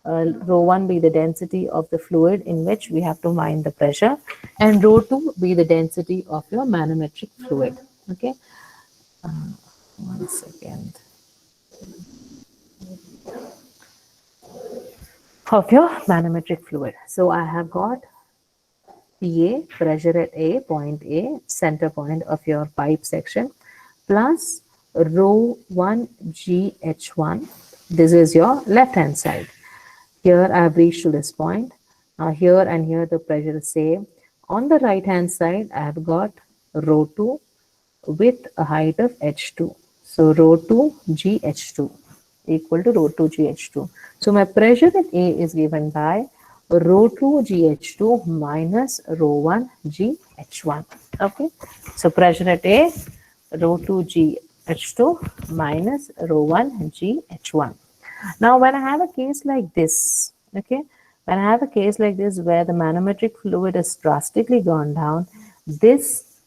rho 1 be the density of the fluid in which we have to mind the pressure, and rho 2 be the density of your manometric fluid. Okay, 1 second. Of your manometric fluid. So I have got PA, pressure at A, point A, center point of your pipe section, plus rho 1 GH1. This is your left hand side. Here I have reached to this point. Now here and here the pressure is same. On the right hand side I have got rho 2 with a height of H2. So rho 2 GH2 equal to rho 2 GH2. So my pressure at A is given by rho 2 GH2 minus rho 1 GH1. Okay. So pressure at A, rho 2 GH2 minus rho 1 GH1. Now, when I have a case like this, okay, when I have a case like this where the manometric fluid has drastically gone down, this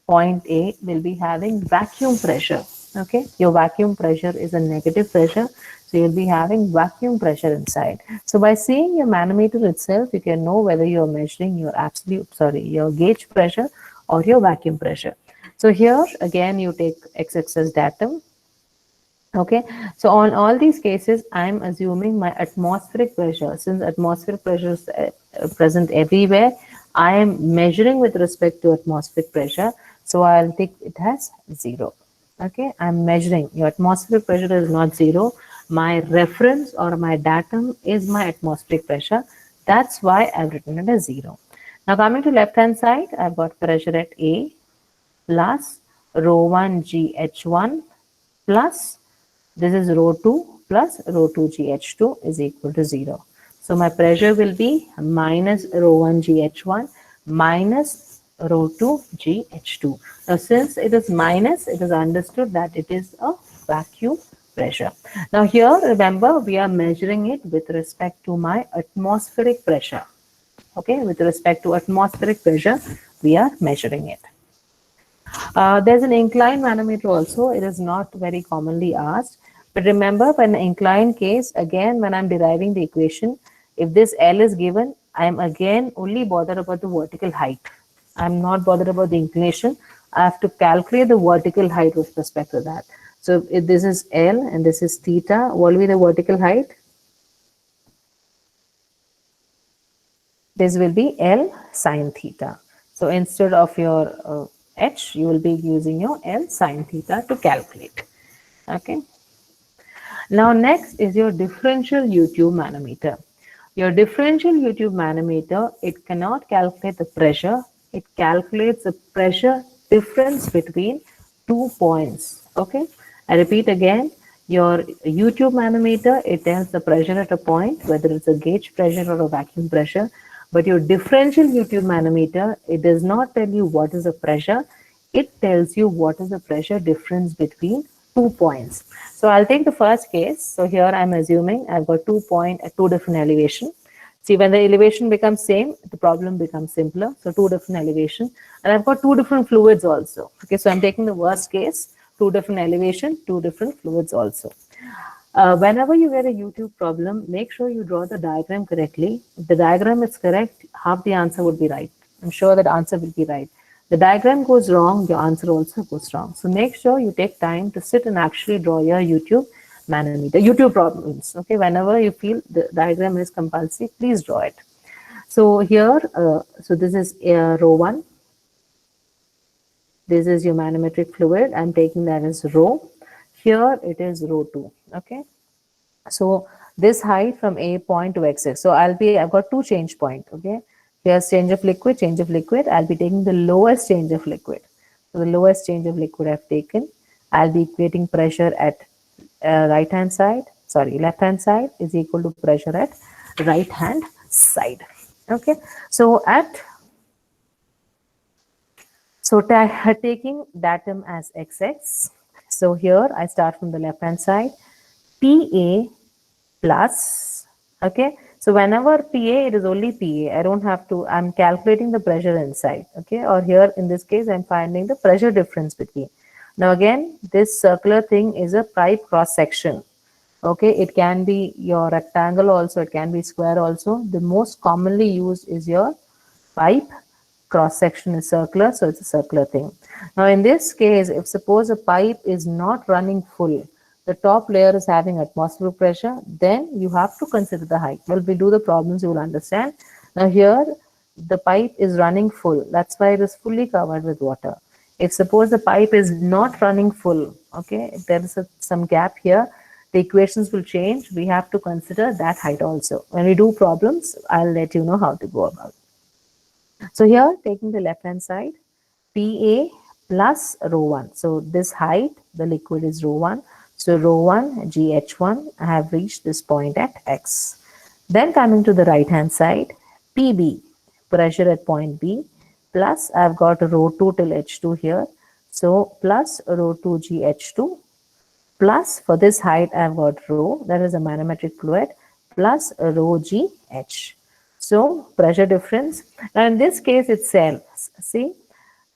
point A will be having vacuum pressure. Okay, your vacuum pressure is a negative pressure, so you'll be having vacuum pressure inside. So by seeing your manometer itself, you can know whether you're measuring your your gauge pressure or your vacuum pressure. So here again you take x-axis datum. Okay, so on all these cases, I'm assuming my atmospheric pressure. Since atmospheric pressure is present everywhere, I am measuring with respect to atmospheric pressure. So I'll take it as 0. Okay, I'm measuring. Your atmospheric pressure is not 0. My reference or my datum is my atmospheric pressure. That's why I've written it as 0. Now coming to left hand side, I've got pressure at A plus rho 1 GH1 plus this is rho 2 plus rho 2 GH2 is equal to 0. So my pressure will be minus rho 1 GH1 minus rho 2 GH2. Now since it is minus, it is understood that it is a vacuum pressure. Now here remember we are measuring it with respect to my atmospheric pressure. Okay, with respect to atmospheric pressure, we are measuring it. There's an inclined manometer also. It is not very commonly asked. But remember, for an inclined case, again, when I'm deriving the equation, if this L is given, I'm again only bothered about the vertical height. I'm not bothered about the inclination. I have to calculate the vertical height with respect to that. So if this is L and this is theta, what will be the vertical height? This will be L sine theta. So instead of your H, you will be using your L sine theta to calculate. Okay. Now next is your differential U-tube manometer. Your differential U-tube manometer, it cannot calculate the pressure. It calculates the pressure difference between 2 points. Okay. I repeat again, your U-tube manometer, it tells the pressure at a point, whether it's a gauge pressure or a vacuum pressure. But your differential U-tube manometer, it does not tell you what is the pressure. It tells you what is the pressure difference between 2 points. So I'll take the first case. So here I'm assuming I've got 2 points at 2 different elevations. See, when the elevation becomes same, the problem becomes simpler. So 2 different elevation, and I've got 2 different fluids also. Okay, so I'm taking the worst case, 2 different elevation, 2 different fluids also. Whenever you get a U-tube problem, make sure you draw the diagram correctly. If the diagram is correct, half the answer would be right. I'm sure that answer will be right. The diagram goes wrong, your answer also goes wrong. So make sure you take time to sit and actually draw your U-tube manometer, U-tube problems. Okay, whenever you feel the diagram is compulsory, please draw it. So here, so this is rho 1. This is your manometric fluid. I'm taking that as rho. Here it is rho 2. Okay. So this height from A point to X. So I've got 2 change point. Okay. Here's change of liquid, change of liquid. I'll be taking the lowest change of liquid. So the lowest change of liquid I've taken. I'll be equating pressure at left hand side is equal to pressure at right hand side. Okay. So taking datum as XX. So here I start from the left hand side. PA plus, okay. So whenever PA, it is only PA. I don't have to, I'm calculating the pressure inside, okay. Or here in this case, I'm finding the pressure difference between. Now again, this circular thing is a pipe cross section. Okay, it can be your rectangle also, it can be square also. The most commonly used is your pipe. Cross section is circular, so it's a circular thing. Now in this case, if suppose a pipe is not running full, the top layer is having atmospheric pressure, then you have to consider the height. Well, we do the problems, you will understand. Now here the pipe is running full, that's why it is fully covered with water. If suppose the pipe is not running full, okay, if there is some gap here, the equations will change. We have to consider that height also. When we do problems, I'll let you know how to go about. So here, taking the left hand side, PA plus rho 1. So this height, the liquid is rho 1. So rho 1 GH1, I have reached this point at X. Then coming to the right hand side, PB, pressure at point B, plus I've got rho 2 till H2 here. So plus rho 2 GH2, plus for this height I've got rho, that is a manometric fluid, plus rho GH. So pressure difference. Now in this case itself, see,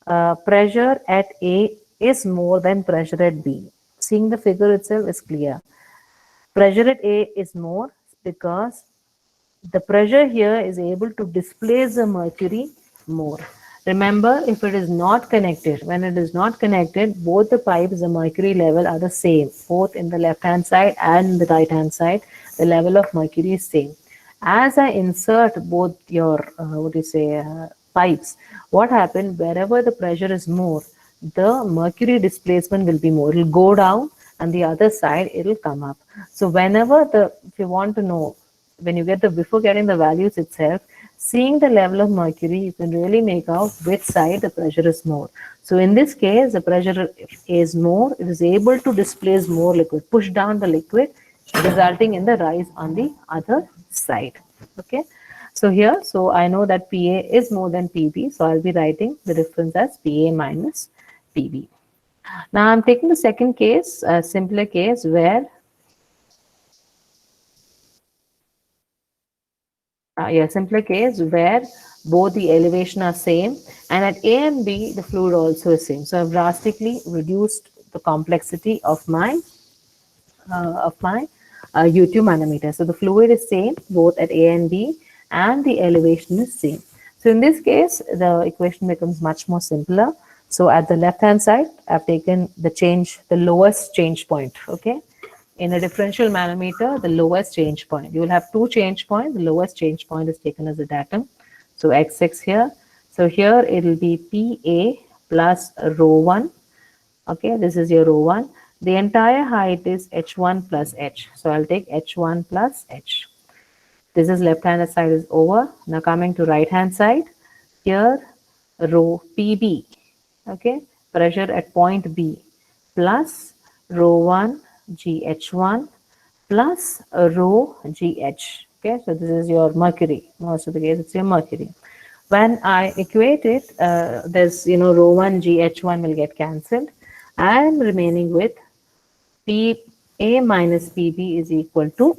pressure at A is more than pressure at B. Seeing the figure itself is clear. Pressure at A is more because the pressure here is able to displace the mercury more. Remember, if it is not connected, when it is not connected, both the pipes, the mercury level are the same, both in the left hand side and the right hand side, the level of mercury is same. As I insert both your, pipes, what happens, wherever the pressure is more, the mercury displacement will be more. It will go down and the other side, it will come up. So whenever if you want to know, when you get before getting the values itself, seeing the level of mercury, you can really make out which side the pressure is more. So in this case, the pressure is more, it is able to displace more liquid, push down the liquid, resulting in the rise on the other side. Okay. So here, so I know that PA is more than PB, so I'll be writing the difference as PA minus PB. Now I'm taking the second case, a simpler case where simpler case where both the elevation are same and at A and B the fluid also is same. So I've drastically reduced the complexity of my U2 manometer. So the fluid is same both at A and B and the elevation is same. So in this case the equation becomes much more simpler. So at the left hand side I've taken the lowest change point. Okay. In a differential manometer, the lowest change point. You will have two change points. The lowest change point is taken as a datum. So XX here. So here it will be PA plus rho 1. Okay, this is your rho 1. The entire height is H1 plus H. So I'll take H1 plus H. This is left hand side is over. Now coming to right hand side. Here rho PB. Okay, pressure at point B plus rho 1 GH1 plus rho GH. Okay, so this is your mercury. Most of the case, it's your mercury. When I equate it, there's, rho 1 GH1 will get cancelled. I am remaining with PA minus PB is equal to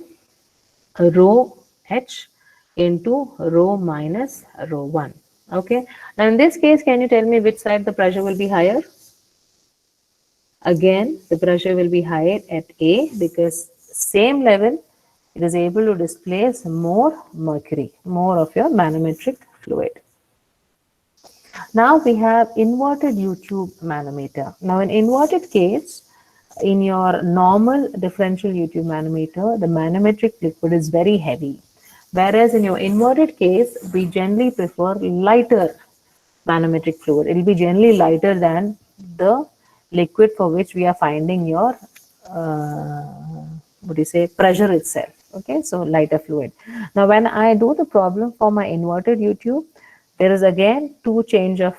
rho H into rho minus rho 1. Okay. Now in this case, can you tell me which side the pressure will be higher? Again, the pressure will be higher at A because same level, it is able to displace more mercury, more of your manometric fluid. Now we have inverted U-tube manometer. Now in inverted case, in your normal differential U-tube manometer, the manometric liquid is very heavy. Whereas in your inverted case, we generally prefer lighter manometric fluid. It will be generally lighter than the liquid for which we are finding your pressure itself. Okay, so lighter fluid. Now when I do the problem for my inverted U-tube, there is again two change of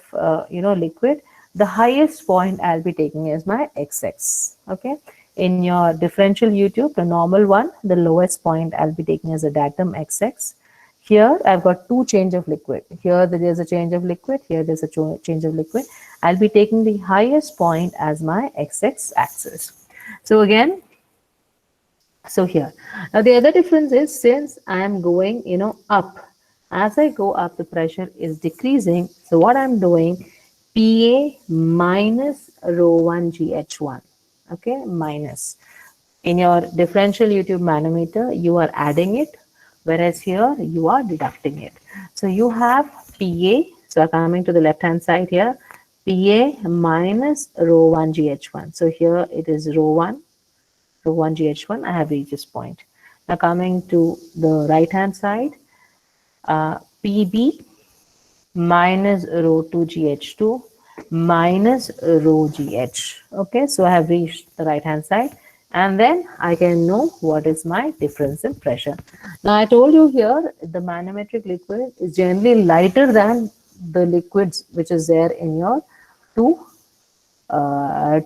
liquid. The highest point I'll be taking is my XX. Okay, in your differential U-tube, the normal one, the lowest point I'll be taking as a datum XX. Here I've got two change of liquid. Here there is a change of liquid. Here there's a change of liquid. I'll be taking the highest point as my XX axis. So again, so here. Now the other difference is since I am going, up. As I go up, the pressure is decreasing. So what I'm doing, PA minus rho 1 GH1. Okay, minus. In your differential YouTube manometer, you are adding it, whereas here you are deducting it. So you have PA, so coming to the left hand side here, PA minus rho 1 GH1. So here it is rho 1, rho 1 GH1, I have reached this point. Now coming to the right hand side, PB minus rho 2 GH2 minus rho GH. Okay, so I have reached the right hand side, and then I can know what is my difference in pressure. Now I told you here the manometric liquid is generally lighter than the liquids which is there in your two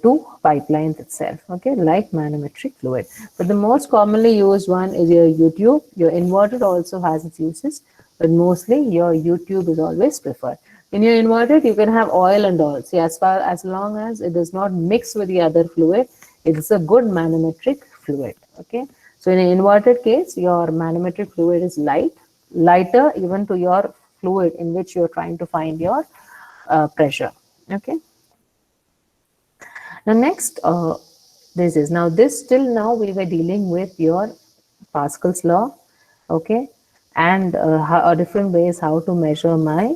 two pipelines itself, okay, like manometric fluid. But the most commonly used one is your U-tube. Your inverted also has its uses, but mostly your U-tube is always preferred. In your inverted, you can have oil and all. See, as long as it does not mix with the other fluid, it is a good manometric fluid, okay. So in an inverted case, your manometric fluid is lighter even to your fluid in which you are trying to find your pressure, okay. Now next, this till now we were dealing with your Pascal's law, okay, and different ways how to measure my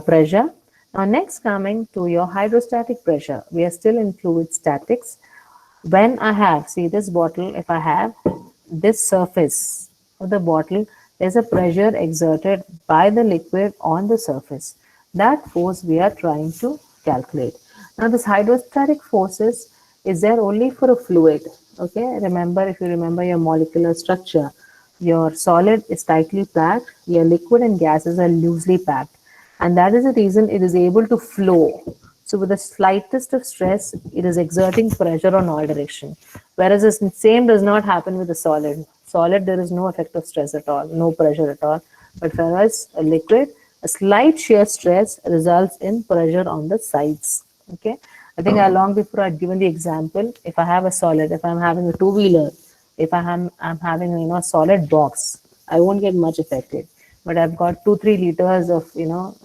pressure. Now next, coming to your hydrostatic pressure, we are still in fluid statics. When I have, see this bottle, if I have this surface of the bottle, there's a pressure exerted by the liquid on the surface. That force we are trying to calculate. Now this hydrostatic forces is there only for a fluid. Okay, remember, if you remember your molecular structure, your solid is tightly packed, your liquid and gases are loosely packed, and that is the reason it is able to flow. So with the slightest of stress, it is exerting pressure on all direction. Whereas the same does not happen with the solid. Solid, there is no effect of stress at all, no pressure at all. But whereas a liquid, a slight shear stress results in pressure on the sides. Okay. I think long before I'd given the example, if I have a solid, if I'm having a two-wheeler, if I'm having a solid box, I won't get much affected. But I've got 2-3 liters of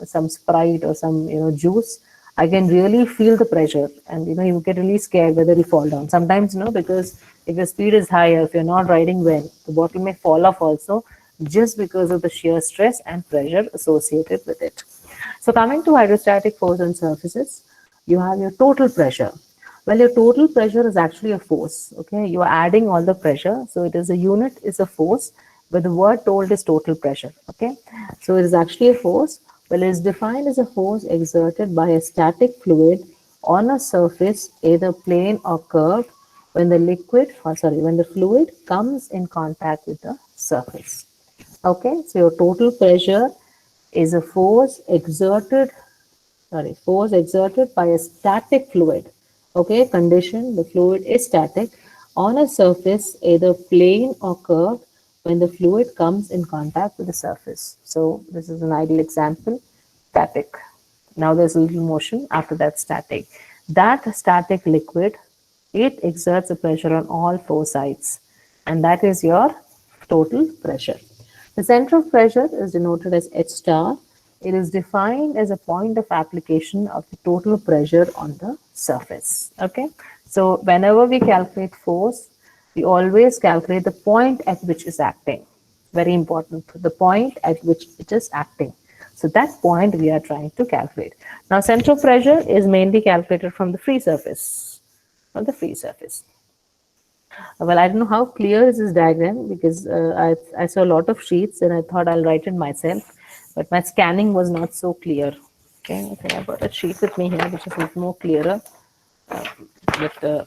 some Sprite or some juice, I can really feel the pressure, and you get really scared whether you fall down. Sometimes because if your speed is higher, if you're not riding well, the bottle may fall off also, just because of the shear stress and pressure associated with it. So coming to hydrostatic force on surfaces, you have your total pressure. Well, your total pressure is actually a force. Okay, you are adding all the pressure, so it is a unit is a force, but the word told is total pressure. Okay, so it is actually a force. Well, it is defined as a force exerted by a static fluid on a surface, either plane or curved, when the fluid comes in contact with the surface. Okay, so your total pressure is a force exerted by a static fluid. Okay, condition, the fluid is static on a surface, either plane or curved, when the fluid comes in contact with the surface. So this is an ideal example, static. Now there's a little motion, after that static. That static liquid, it exerts a pressure on all four sides, and that is your total pressure. The center of pressure is denoted as H star. It is defined as a point of application of the total pressure on the surface. Okay, so whenever we calculate force, we always calculate the point at which it's acting. Very important, the point at which it is acting. So that point we are trying to calculate. Now, center of pressure is mainly calculated from the free surface. Well, I don't know how clear is this diagram, because I saw a lot of sheets and I thought I'll write it myself, but my scanning was not so clear. Okay, I think I've got a sheet with me here which is a little more clearer.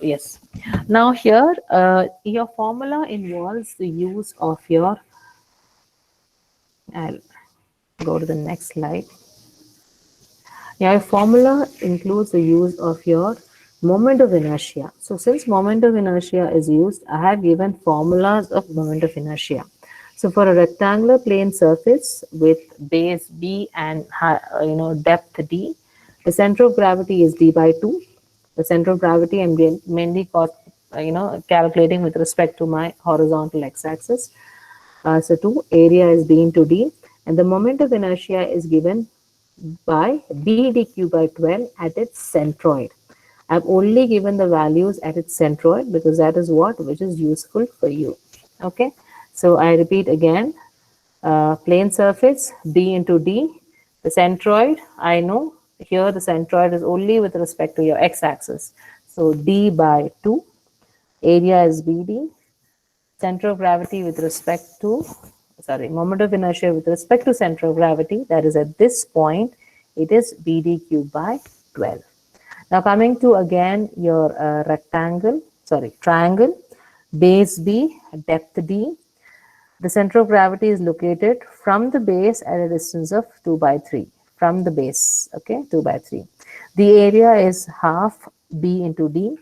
Yes. Now here, your formula involves the use of your, I'll go to the next slide. Your formula includes the use of your moment of inertia. So since moment of inertia is used, I have given formulas of moment of inertia. So for a rectangular plane surface with base B and depth D, the center of gravity is d by 2. The center of gravity I'm mainly calculating with respect to my horizontal x-axis. So 2, area is b into d, and the moment of inertia is given by b dq by 12 at its centroid. I've only given the values at its centroid because that is what which is useful for you. Okay, so I repeat again, plane surface d into d. The centroid, I know here the centroid is only with respect to your x-axis. So d by 2, area is bd, center of gravity with respect to, sorry, moment of inertia with respect to center of gravity, that is at this point, it is bd cubed by 12. Now coming to again your triangle, base b, depth d. The center of gravity is located from the base at a distance of 2 by 3. From the base, okay, 2 by 3. The area is half b into d,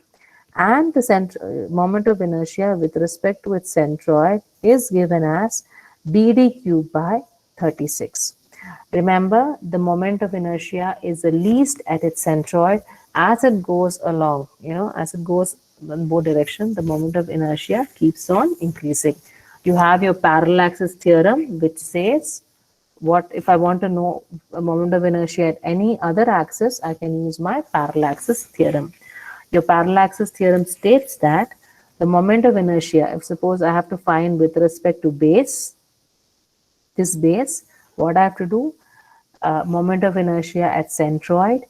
and the moment of inertia with respect to its centroid is given as bd cubed by 36. Remember, the moment of inertia is the least at its centroid. As it goes along, as it goes in both directions, the moment of inertia keeps on increasing. You have your parallel axis theorem, which says, what if I want to know a moment of inertia at any other axis, I can use my parallel axis theorem. Your parallel axis theorem states that the moment of inertia, if suppose I have to find with respect to base, this base, what I have to do, moment of inertia at centroid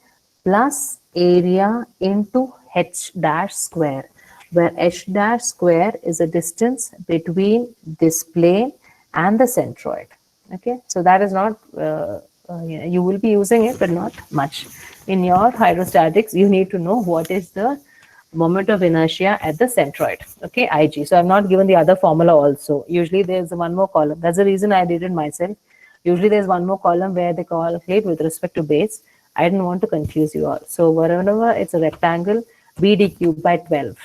plus area into h dash square, where h dash square is the distance between this plane and the centroid. Okay, so that is not, you will be using it, but not much. In your hydrostatics, you need to know what is the moment of inertia at the centroid, okay, Ig. So I've not given the other formula also. Usually there's one more column. That's the reason I did it myself. Usually there's one more column where they calculate with respect to base. I didn't want to confuse you all. So whenever it's a rectangle, BD cubed by 12.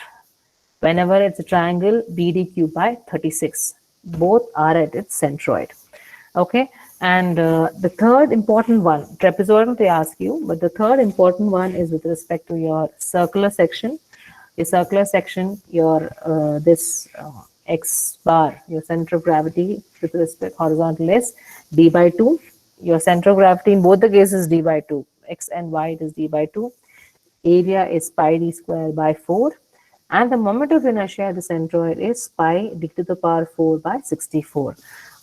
Whenever it's a triangle, BD cubed by 36. Both are at its centroid. Okay. And the third important one, trapezoidal they ask you, but the third important one is with respect to your circular section. Your circular section, your this x bar, your center of gravity with respect horizontal is d by 2. Your center of gravity in both the cases d by 2. X and y it is d by 2. Area is pi d square by 4. And the moment of inertia at the centroid is pi d to the power 4 by 64.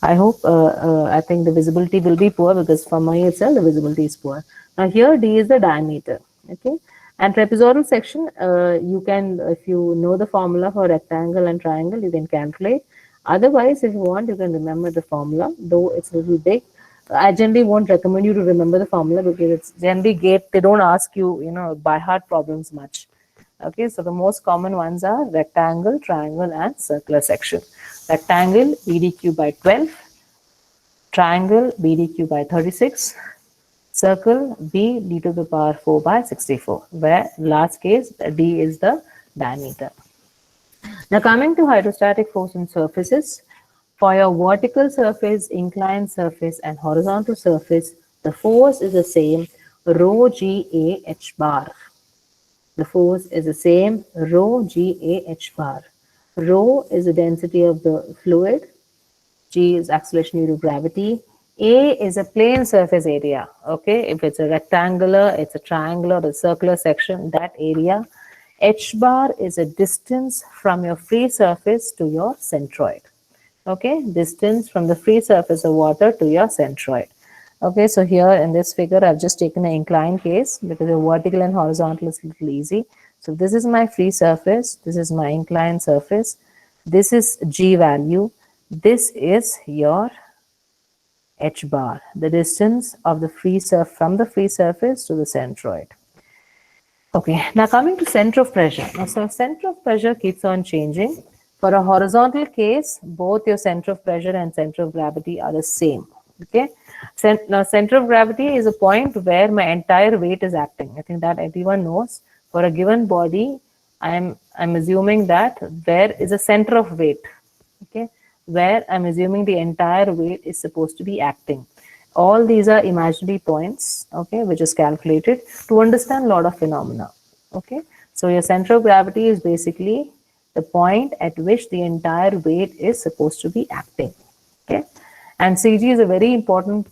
I hope, I think the visibility will be poor because for my itself the visibility is poor. Now here d is the diameter, okay. And trapezoidal section, you can, if you know the formula for rectangle and triangle, you can calculate. Otherwise, if you want, you can remember the formula, though it's a little big. I generally won't recommend you to remember the formula because it's generally they don't ask you, by heart problems much. Okay, so the most common ones are rectangle, triangle, and circular section. Rectangle, BDQ by 12. Triangle, BDQ by 36. Circle, B d to the power 4 by 64, where last case d is the diameter. Now coming to hydrostatic force on surfaces, for your vertical surface, inclined surface, and horizontal surface, the force is the same, rho g a h bar. The force is the same, rho g a h bar. Rho is the density of the fluid, g is acceleration due to gravity, a is a plane surface area. Okay, if it's a rectangular, it's a triangular, a circular section, that area. H bar is a distance from your free surface to your centroid. Okay, distance from the free surface of water to your centroid. Okay, so here in this figure, I've just taken an inclined case because the vertical and horizontal is a little easy. So this is my free surface, this is my inclined surface, this is G value, this is your H bar, the distance of the free from the free surface to the centroid. Okay, now coming to center of pressure. Now, so center of pressure keeps on changing. For a horizontal case, both your center of pressure and center of gravity are the same. Okay, now center of gravity is a point where my entire weight is acting. I think that everyone knows. For a given body, I'm assuming that there is a center of weight. Okay, where I'm assuming the entire weight is supposed to be acting. All these are imaginary points, okay, which is calculated to understand a lot of phenomena. Okay, so your center of gravity is basically the point at which the entire weight is supposed to be acting. Okay, and CG is a very important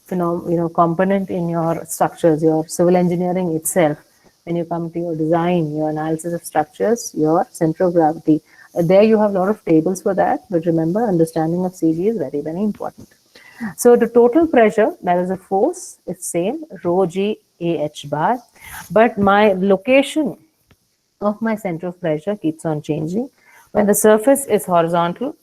component in your structures, your civil engineering itself. when you come to your design, your analysis of structures, your center of gravity. There you have a lot of tables for that, but remember, understanding of CG is very, very important. So the total pressure, that is a force, is same, rho g a h bar, but my location of my center of pressure keeps on changing. When the surface is horizontal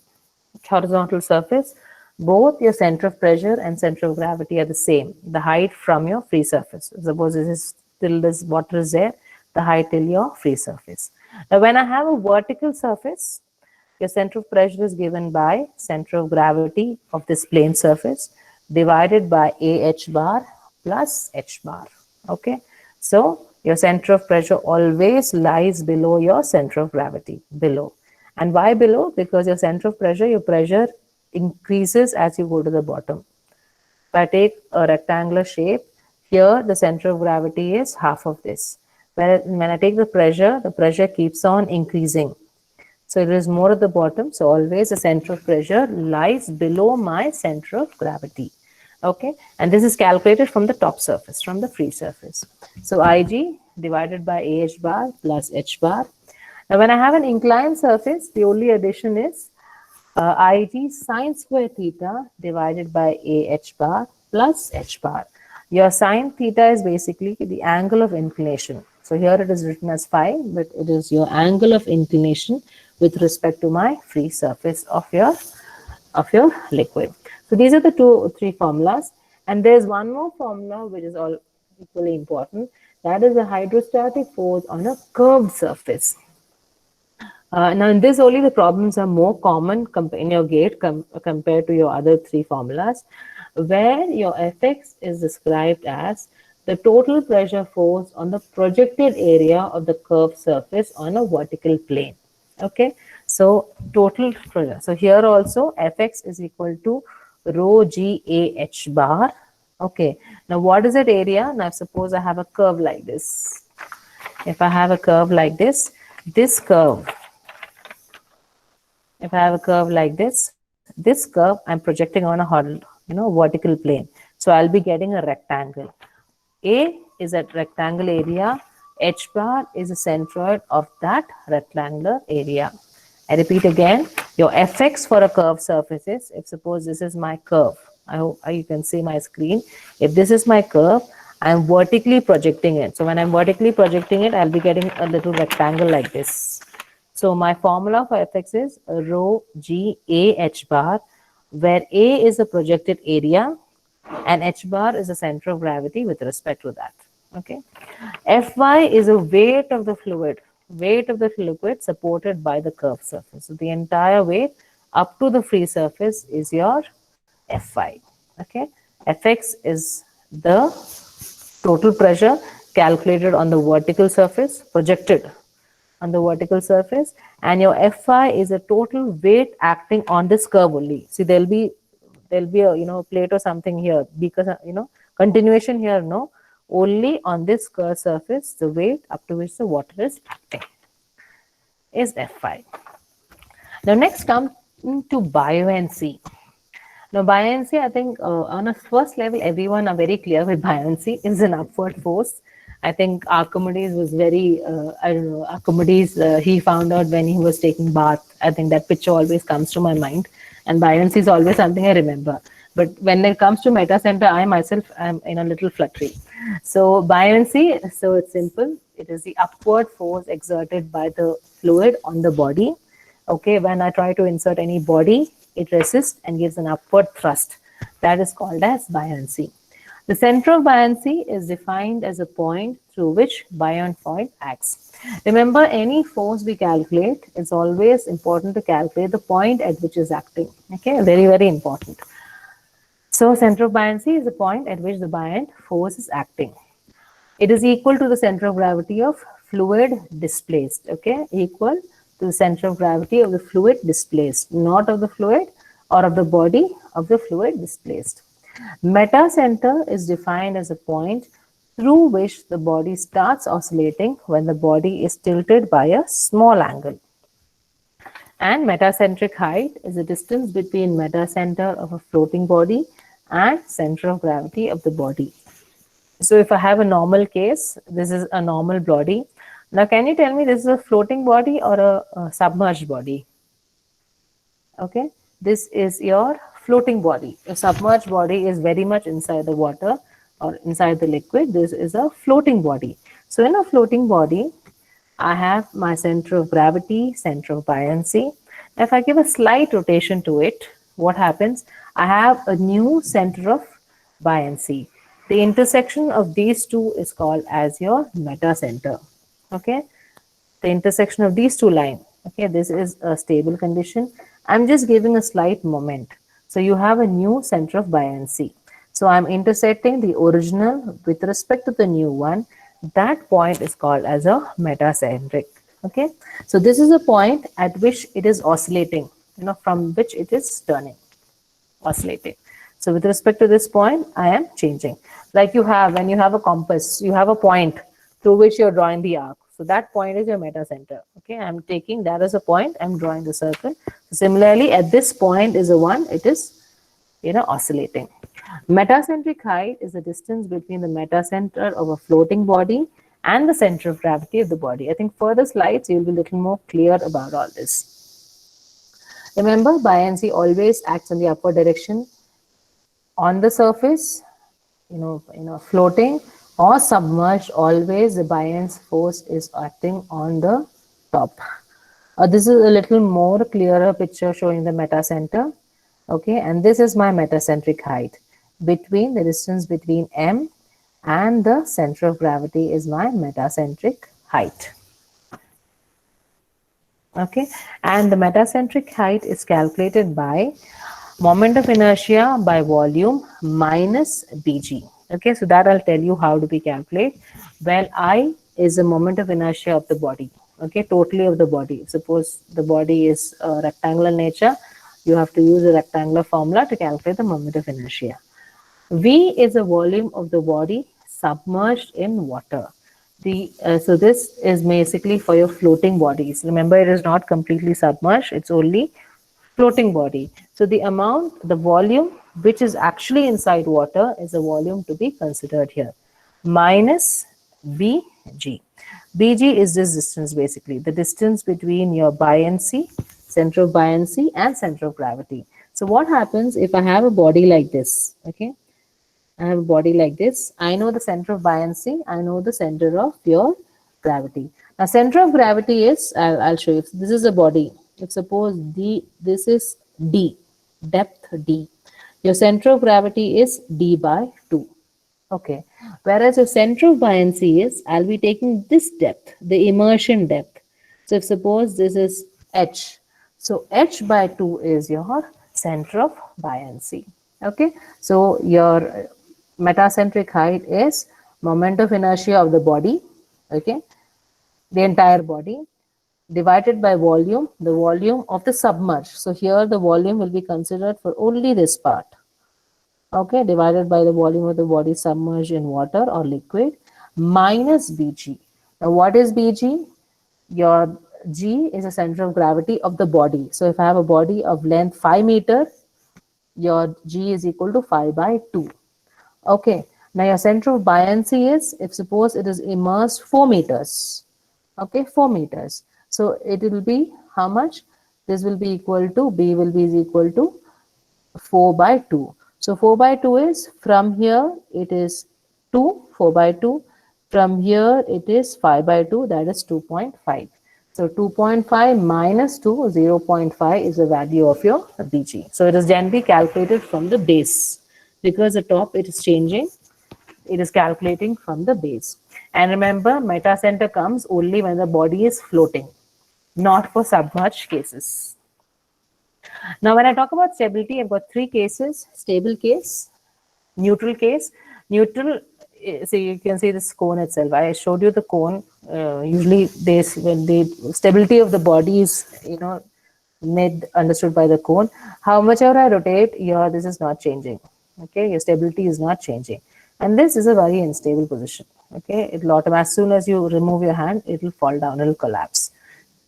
surface, both your center of pressure and center of gravity are the same, the height from your free surface. Suppose this is till this water is there, the height till your free surface. Now when I have a vertical surface, your center of pressure is given by center of gravity of this plane surface divided by AH bar plus H bar. Okay. So your center of pressure always lies below your center of gravity, below. And why below? Because your center of pressure, your pressure increases as you go to the bottom. If I take a rectangular shape, here the center of gravity is half of this. When I take the pressure keeps on increasing. So it is more at the bottom. So always the center of pressure lies below my center of gravity. Okay. And this is calculated from the top surface, from the free surface. So Ig divided by AH bar plus H bar. Now when I have an inclined surface, the only addition is Ig sine square theta divided by AH bar plus H bar. Your sine theta is basically the angle of inclination. So here it is written as phi, but it is your angle of inclination with respect to my free surface of your liquid. So these are the three formulas, and there's one more formula which is all equally important. That is the hydrostatic force on a curved surface. Now in this only the problems are more common in your gate compared to your other three formulas, where your Fx is described as the total pressure force on the projected area of the curved surface on a vertical plane. Okay, so total pressure. So here also Fx is equal to rho g a h bar. Okay, now what is that area? Now suppose I have a curve like this. If I have a curve like this curve, if I have a curve like this curve I'm projecting on a vertical plane. So I'll be getting a rectangle. A is a rectangle area. H bar is the centroid of that rectangular area. I repeat again, your Fx for a curved surface is, if suppose this is my curve, I hope you can see my screen. If this is my curve, I'm vertically projecting it. So when I'm vertically projecting it, I'll be getting a little rectangle like this. So my formula for Fx is rho g a h bar, where a is the projected area and h bar is the center of gravity with respect to that. Okay. Fy is a weight of the liquid supported by the curved surface. So the entire weight up to the free surface is your Fy. Okay. Fx is the total pressure calculated on the vertical surface, projected on the vertical surface, and your Fy is a total weight acting on this curve only. See, there'll be a plate or something here because continuation here, no, only on this curved surface the weight up to which the water is acting is Fy. Now next come to buoyancy. Now buoyancy, I think on a first level everyone are very clear with buoyancy is an upward force. I think Archimedes was very, I don't know, Archimedes, he found out when he was taking bath. I think that picture always comes to my mind. And buoyancy is always something I remember. But when it comes to metacenter, I myself am in a little fluttery. So buoyancy, so it's simple. It is the upward force exerted by the fluid on the body. Okay, when I try to insert any body, it resists and gives an upward thrust. That is called as buoyancy. The center of buoyancy is defined as a point through which buoyant fluid acts. Remember, any force we calculate, it's always important to calculate the point at which is acting. Okay, very, very important. So, center of buoyancy is the point at which the buoyant force is acting. It is equal to the center of gravity of fluid displaced. Okay, equal to the center of gravity of the fluid displaced, not of the fluid or of the body of the fluid displaced. Metacenter is defined as a point through which the body starts oscillating when the body is tilted by a small angle. And metacentric height is the distance between metacenter of a floating body and center of gravity of the body. So if I have a normal case, this is a normal body. Now, can you tell me this is a floating body or a submerged body? Okay, this is your floating body. A submerged body is very much inside the water or inside the liquid. This is a floating body. So in a floating body, I have my center of gravity, center of buoyancy. If I give a slight rotation to it, what happens? I have a new center of buoyancy. The intersection of these two is called as your meta center. Okay, the intersection of these two lines. Okay, this is a stable condition. I'm just giving a slight moment. So you have a new center of buoyancy. So I'm intersecting the original with respect to the new one. That point is called as a metacentric. Okay, so this is a point at which it is oscillating, from which it is turning, oscillating. So with respect to this point, I am changing. Like when you have a compass, you have a point through which you're drawing the arc. So that point is your meta center. Okay, I'm taking that as a point, I'm drawing the circle. So similarly, at this point is a one, it is, oscillating. Metacentric height is the distance between the metacenter of a floating body and the center of gravity of the body. I think further slides, you'll be a little more clear about all this. Remember, buoyancy always acts in the upward direction on the surface, floating or submerged, always the buoyant force is acting on the top. This is a little more clearer picture showing the metacenter. Okay, and this is my metacentric height. Between the distance between M and the center of gravity is my metacentric height. Okay, and the metacentric height is calculated by moment of inertia by volume minus bg. Okay, so that I'll tell you how do we calculate. Well, I is the moment of inertia of the body. Okay, totally of the body. Suppose the body is rectangular nature, you have to use a rectangular formula to calculate the moment of inertia. V is the volume of the body submerged in water. So this is basically for your floating bodies. Remember, it is not completely submerged, it's only floating body. So the amount, the volume which is actually inside water is the volume to be considered here, minus Bg. Bg is this distance, basically the distance between your buoyancy, center of buoyancy and center of gravity. So what happens if I have a body like this? Okay, I have a body like this. I know the center of buoyancy, I know the center of your gravity. Now center of gravity is, I'll show you. This is a body. If suppose this is D, depth D. Your center of gravity is D by 2. Okay. Whereas your center of buoyancy is, I'll be taking this depth, the immersion depth. So if suppose this is H. So H by 2 is your center of buoyancy. Okay. So your metacentric height is moment of inertia of the body. Okay. The entire body divided by volume, the volume of the submerged. So here the volume will be considered for only this part. Okay, divided by the volume of the body submerged in water or liquid minus Bg. Now what is Bg? Your G is the center of gravity of the body. So if I have a body of length 5 meter, your G is equal to 5 by 2. Okay, now your center of buoyancy is, if suppose it is immersed 4 meters. Okay, 4 meters. So it will be how much? This will be equal to, B will be equal to 4 by 2. So 4 by 2 is, from here it is 2, 4 by 2. From here it is 5 by 2, that is 2.5. So 2.5 minus 2, 0.5 is the value of your Bg. So it is generally calculated from the base. Because the top it is changing, it is calculating from the base. And remember, metacenter comes only when the body is floating, not for submerged cases. Now, when I talk about stability, I've got 3 cases: stable case, neutral case. Neutral, so you can see this cone itself. I showed you the cone. Usually, when the stability of the body is, made understood by the cone. How much ever I rotate, this is not changing. Okay, your stability is not changing, and this is a very unstable position. Okay, it'll automatically, as soon as you remove your hand, it will fall down, it will collapse.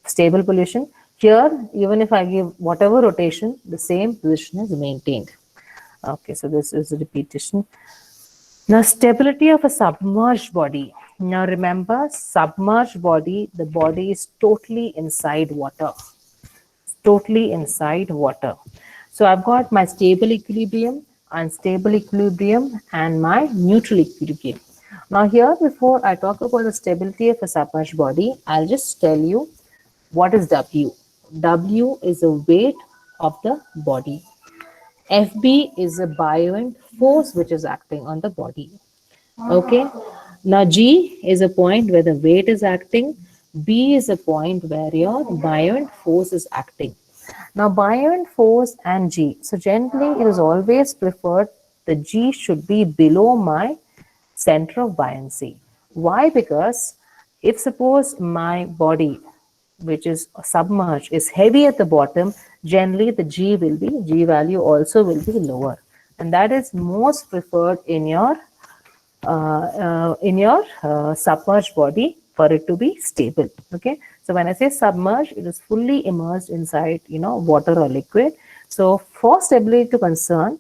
Stable position. Here, even if I give whatever rotation, the same position is maintained. Okay, so this is a repetition. Now, stability of a submerged body. Now, remember, submerged body, the body is totally inside water. Totally inside water. So, I've got my stable equilibrium, unstable equilibrium, and my neutral equilibrium. Now, here, before I talk about the stability of a submerged body, I'll just tell you what is W. W is the weight of the body. FB is a buoyant force which is acting on the body. Okay. Now G is a point where the weight is acting. B is a point where your buoyant force is acting. Now buoyant force and G. So generally it is always preferred the G should be below my center of buoyancy. Why? Because if suppose my body which is submerged is heavy at the bottom, generally the G value also will be lower. And that is most preferred in your submerged body for it to be stable. Okay, so when I say submerged, it is fully immersed inside water or liquid. So for stability to concern,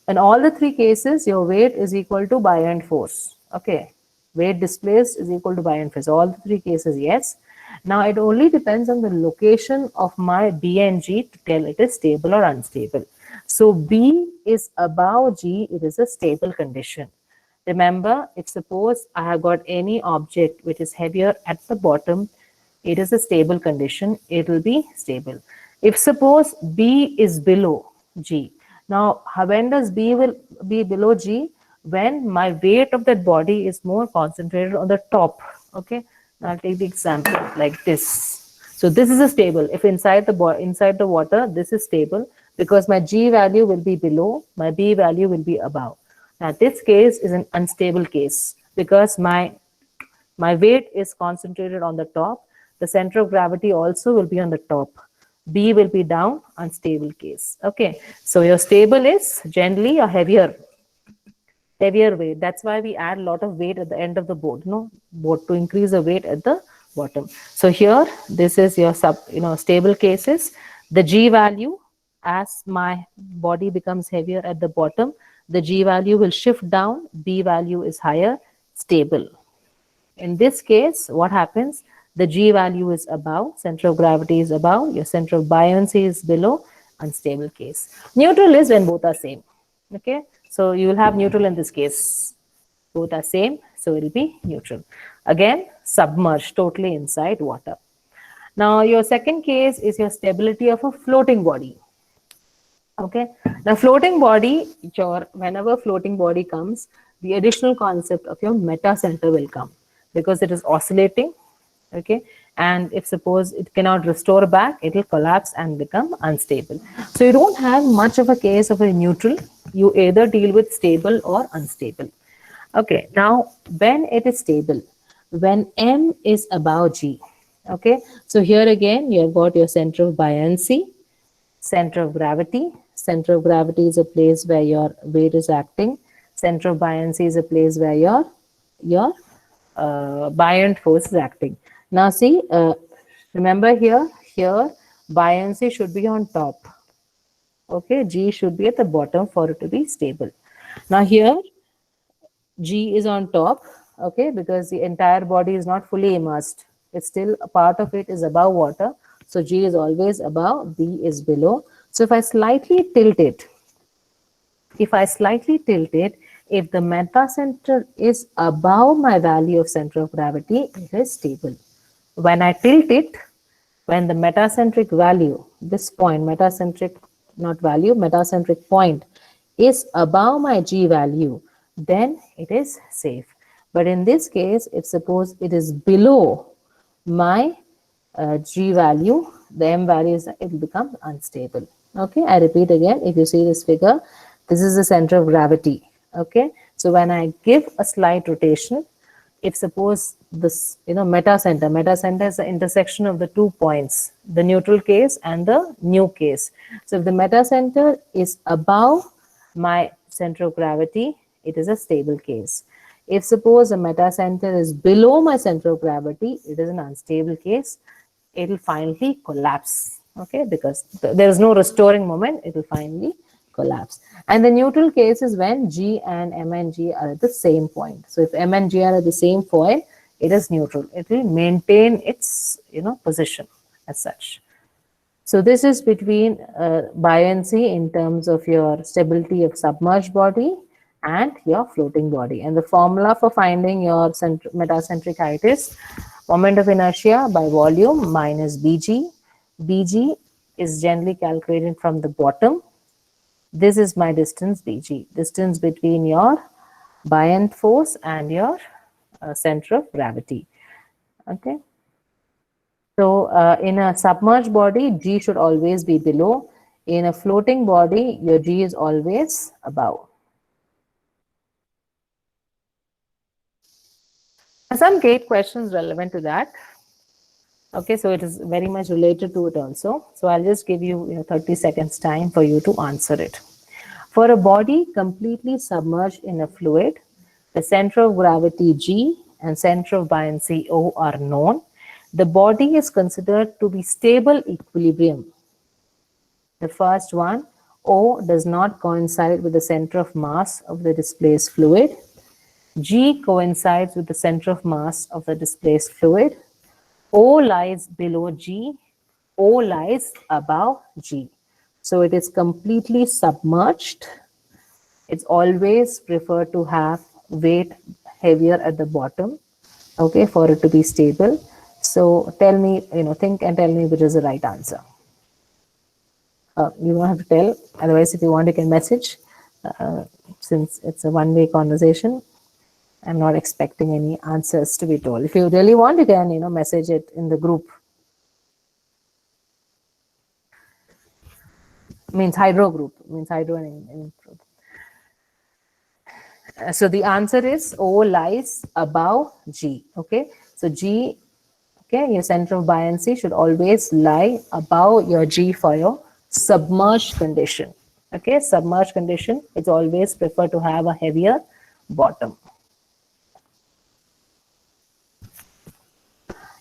in all the three cases your weight is equal to buoyant force. Okay, weight displaced is equal to buoyant force, all the three cases. Yes, now it only depends on the location of my B and G to tell it is stable or unstable. So B is above G, it is a stable condition. Remember, if suppose I have got any object which is heavier at the bottom, it is a stable condition, it will be stable. If suppose B is below G, now when does B will be below G? When my weight of that body is more concentrated on the top. Okay, now I'll take the example like this. So this is a stable. If inside the water, this is stable because my G value will be below, my B value will be above. Now this case is an unstable case because my weight is concentrated on the top. The center of gravity also will be on the top. B will be down, unstable case. Okay, so your stable is generally a heavier weight. That's why we add a lot of weight at the end of the boat to increase the weight at the bottom. So here, this is your stable cases. The G value, as my body becomes heavier at the bottom, the G value will shift down, B value is higher, stable. In this case, what happens? The G value is above, center of gravity is above, your center of buoyancy is below, unstable case. Neutral is when both are same. Okay, so you will have neutral in this case. Both are same, so it will be neutral. Again, submerged, totally inside water. Now, your second case is your stability of a floating body. Okay, now floating body, whenever floating body comes, the additional concept of your meta center will come because it is oscillating. Okay, and if suppose it cannot restore back, it will collapse and become unstable. So you don't have much of a case of a neutral. You either deal with stable or unstable. Okay, now when it is stable, when M is above G. Okay, so here again you have got your center of buoyancy, center of gravity. Center of gravity is a place where your weight is acting. Center of buoyancy is a place where your buoyant force is acting. Now see, remember here buoyancy should be on top. Okay, G should be at the bottom for it to be stable. Now here G is on top, okay, because the entire body is not fully immersed. It's still a part of it is above water. So G is always above, B is below. So if I slightly tilt it, if the meta center is above my value of center of gravity, it is stable. When I tilt it, when the metacentric value, this point, metacentric, not value, metacentric point is above my G value, then it is safe. But in this case, if suppose it is below my G value, the M value is, it will become unstable. Okay, I repeat again, if you see this figure, this is the center of gravity. Okay, so when I give a slight rotation, if suppose this meta center is the intersection of the 2 points, the neutral case and the new case. So if the meta center is above my center of gravity, it is a stable case. If suppose the meta center is below my center of gravity, it is an unstable case. It will finally collapse. Okay, because there is no restoring moment, it will finally collapse. And the neutral case is when G and M and G are at the same point. So if M and G are at the same point, it is neutral. It will maintain its position as such. So this is between buoyancy in terms of your stability of submerged body and your floating body. And the formula for finding your metacentric height is moment of inertia by volume minus Bg. Bg is generally calculated from the bottom. This is my distance Bg, distance between your buoyant force and your center of gravity. Okay. So in a submerged body, G should always be below. In a floating body, your G is always above. Some gate questions relevant to that. Okay, so it is very much related to it also. So I'll just give you 30 seconds time for you to answer it. For a body completely submerged in a fluid, the center of gravity G and center of buoyancy O are known. The body is considered to be stable equilibrium. The first one, O does not coincide with the center of mass of the displaced fluid. G coincides with the center of mass of the displaced fluid. O lies below G. O lies above G. So it is completely submerged. It's always preferred to have weight heavier at the bottom, okay, for it to be stable. So tell me, think and tell me which is the right answer. You don't have to tell. Otherwise, if you want, you can message. Since it's a one-way conversation, I'm not expecting any answers to be told. If you really want, you can, message it in the group. Means hydro group. Means hydro and group. So the answer is O lies above G. Okay. So G, okay, your center of buoyancy should always lie above your G for your submerged condition. Okay, submerged condition, it's always preferred to have a heavier bottom.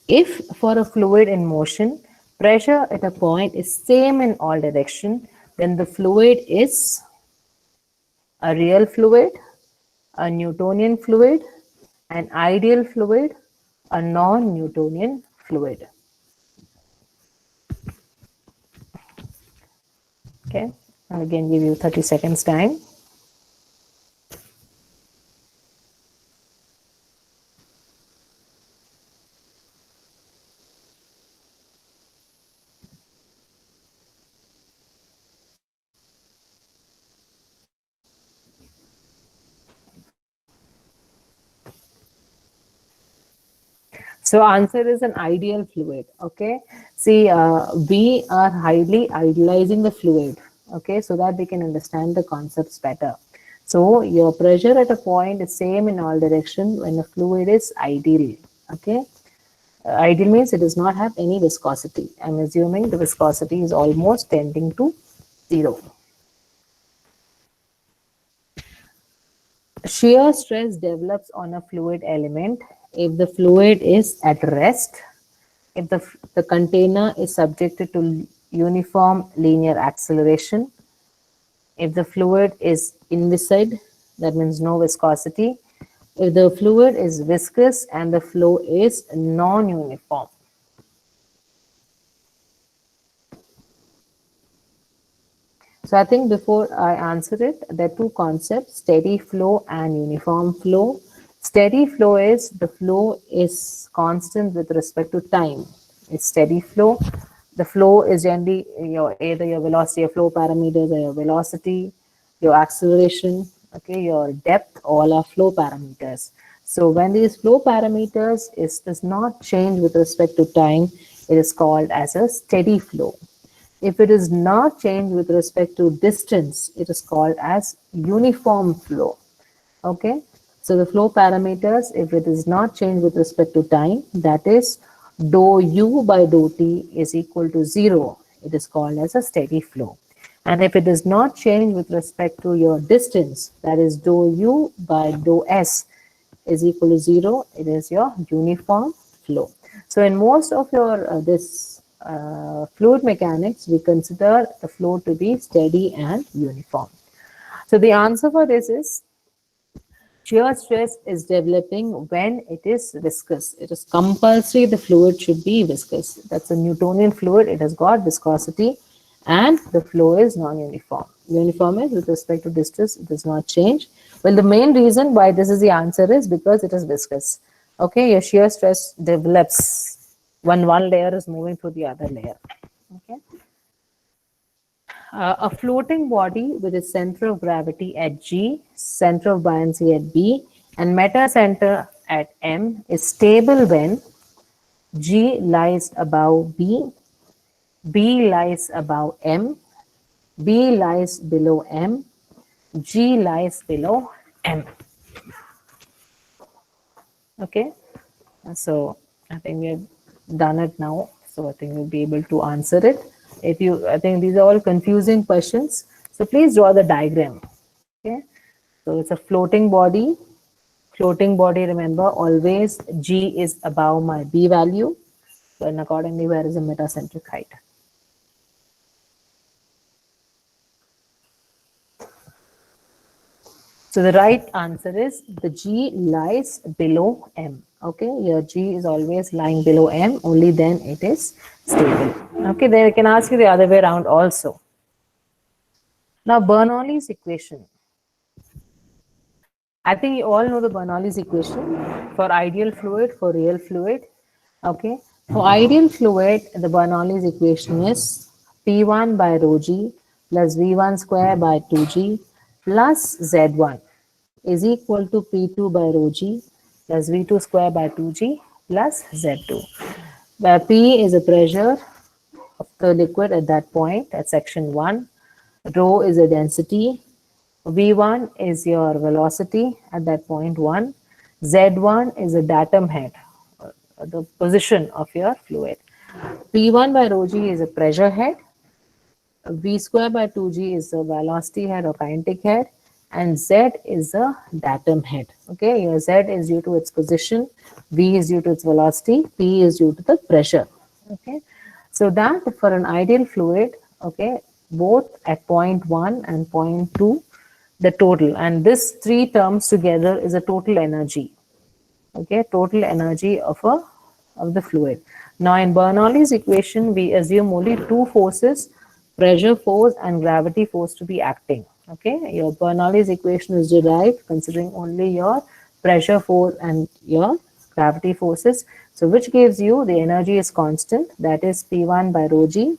If for a fluid in motion, pressure at a point is same in all direction, then the fluid is a real fluid, a Newtonian fluid, an ideal fluid, a non-Newtonian fluid. Okay, I'll again give you 30 seconds time. So answer is an ideal fluid. Okay. See, we are highly idealizing the fluid. Okay, so that we can understand the concepts better. So your pressure at a point is same in all direction when a fluid is ideal. Okay. Ideal means it does not have any viscosity. I'm assuming the viscosity is almost tending to 0. Shear stress develops on a fluid element if the fluid is at rest, if the container is subjected to uniform linear acceleration, if the fluid is inviscid, that means no viscosity, if the fluid is viscous and the flow is non-uniform. So I think before I answer it, there are two concepts, steady flow and uniform flow. Steady flow is the flow is constant with respect to time. It's steady flow. The flow is generally either your velocity, your flow parameters, or your velocity, your acceleration, okay, your depth, all are flow parameters. So when these flow parameters does not change with respect to time, it is called as a steady flow. If it is not changed with respect to distance, it is called as uniform flow. Okay, so the flow parameters, if it is not changed with respect to time, that is dou u by dou t is equal to 0. It is called as a steady flow. And if it does not change with respect to your distance, that is dou u by dou s is equal to 0, it is your uniform flow. So in most of your fluid mechanics, we consider the flow to be steady and uniform. So the answer for this is shear stress is developing when it is viscous. It is compulsory the fluid should be viscous. That's a Newtonian fluid. It has got viscosity and the flow is non-uniform. Uniform is with respect to distance, it does not change. Well, the main reason why this is the answer is because it is viscous. Okay, your shear stress develops when one layer is moving through the other layer. Okay. A floating body with its center of gravity at G, center of buoyancy at B, and meta center at M is stable when G lies above B, B lies above M, B lies below M, G lies below M. Okay, so I think we have done it now. So I think we'll be able to answer it. If you, I think these are all confusing questions. So please draw the diagram. Okay, so it's a floating body. Floating body, remember, always G is above my B value. So and accordingly, where is the metacentric height? So the right answer is the G lies below M. Okay, your G is always lying below M, only then it is stable. Okay, then I can ask you the other way around also. Now, Bernoulli's equation. I think you all know the Bernoulli's equation for ideal fluid, for real fluid. Okay, for ideal fluid, the Bernoulli's equation is P1 by rho g plus V1 square by 2g plus Z1 is equal to P2 by rho g plus V2 square by 2g plus Z2, where P is the pressure of the liquid at that point at section 1, rho is the density, V1 is your velocity at that point 1, Z1 is the datum head, the position of your fluid. P1 by rho g is a pressure head, V square by 2g is the velocity head or kinetic head, and Z is the datum head. Okay, your Z is due to its position, V is due to its velocity, P is due to the pressure. Okay, so that for an ideal fluid, okay, both at point 1 and point 2, the total, and this three terms together is a total energy. Okay, total energy of the fluid. Now in Bernoulli's equation, we assume only two forces, pressure force and gravity force, to be acting. Okay, your Bernoulli's equation is derived considering only your pressure force and your gravity forces. So which gives you the energy is constant, that is P1 by rho g.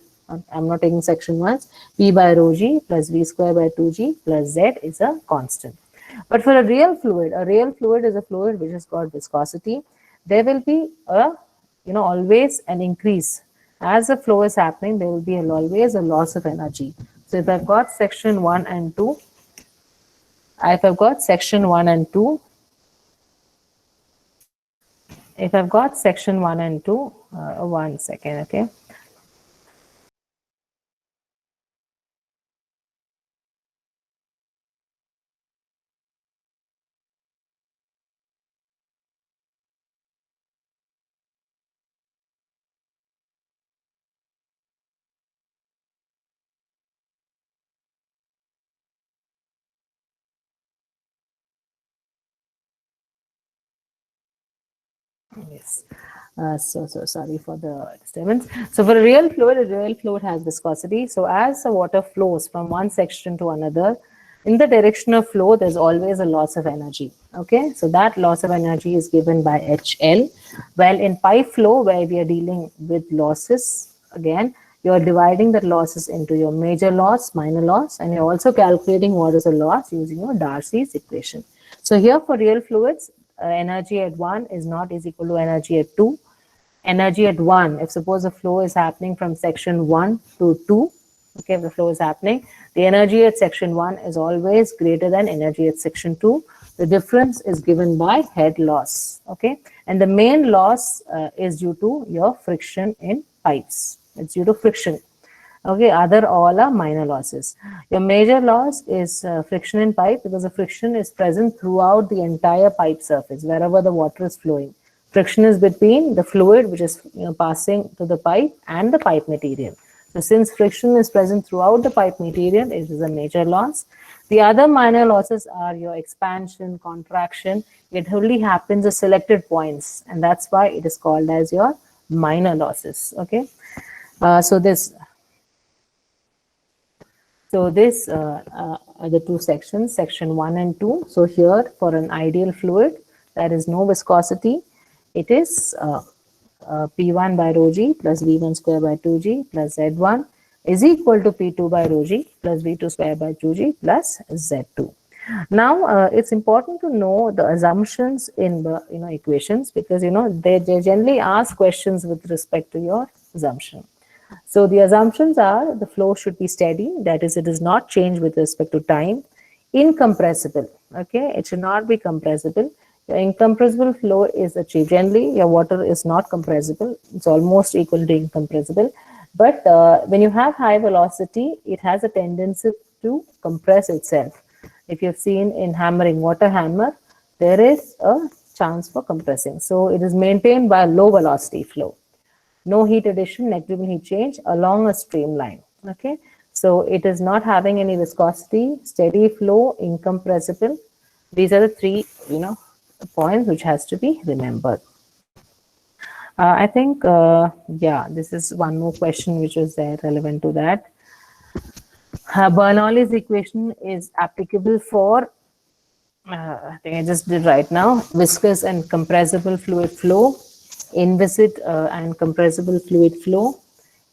I'm not taking section 1. P by rho g plus V square by 2g plus Z is a constant. But for a real fluid is a fluid which has got viscosity. There will be a, always an increase. As the flow is happening, there will be always a loss of energy. So if I've got section 1 and 2, if I've got section 1 and 2, one second, okay. Yes. So sorry for the disturbance. So for a real fluid has viscosity. So as the water flows from one section to another, in the direction of flow, there's always a loss of energy. Okay, so that loss of energy is given by HL. While in pipe flow, where we are dealing with losses, again, you're dividing the losses into your major loss, minor loss, and you're also calculating what is a loss using your Darcy's equation. So here for real fluids, energy at 1 is not is equal to energy at 2. Energy at 1, if suppose the flow is happening from section 1 to 2, okay, if the flow is happening, the energy at section 1 is always greater than energy at section 2. The difference is given by head loss, okay, and the main loss is due to your friction in pipes. It's due to friction. Okay, other all are minor losses. Your major loss is friction in pipe, because the friction is present throughout the entire pipe surface wherever the water is flowing. Friction is between the fluid which is passing to the pipe and the pipe material. So since friction is present throughout the pipe material, it is a major loss. The other minor losses are your expansion, contraction. It only happens at selected points, and that's why it is called as your minor losses. Okay, so this are the two sections, section 1 and 2. So here for an ideal fluid, there is no viscosity. It is P1 by rho g plus V1 square by 2g plus Z1 is equal to P2 by rho g plus V2 square by 2g plus Z2. Now it's important to know the assumptions in the equations, because they generally ask questions with respect to your assumption. So the assumptions are the flow should be steady, that is, it does not change with respect to time. Incompressible, okay, it should not be compressible. Your incompressible flow is achieved. Generally, your water is not compressible, it's almost equal to incompressible. But when you have high velocity, it has a tendency to compress itself. If you've seen in hammering, water hammer, there is a chance for compressing. So it is maintained by a low velocity flow. No heat addition, negligible heat change along a streamline. Okay, so it is not having any viscosity, steady flow, incompressible. These are the three, points which has to be remembered. I think, yeah, this is one more question which was there relevant to that. Bernoulli's equation is applicable for, I think I just did right now, viscous and compressible fluid flow, inviscid and compressible fluid flow,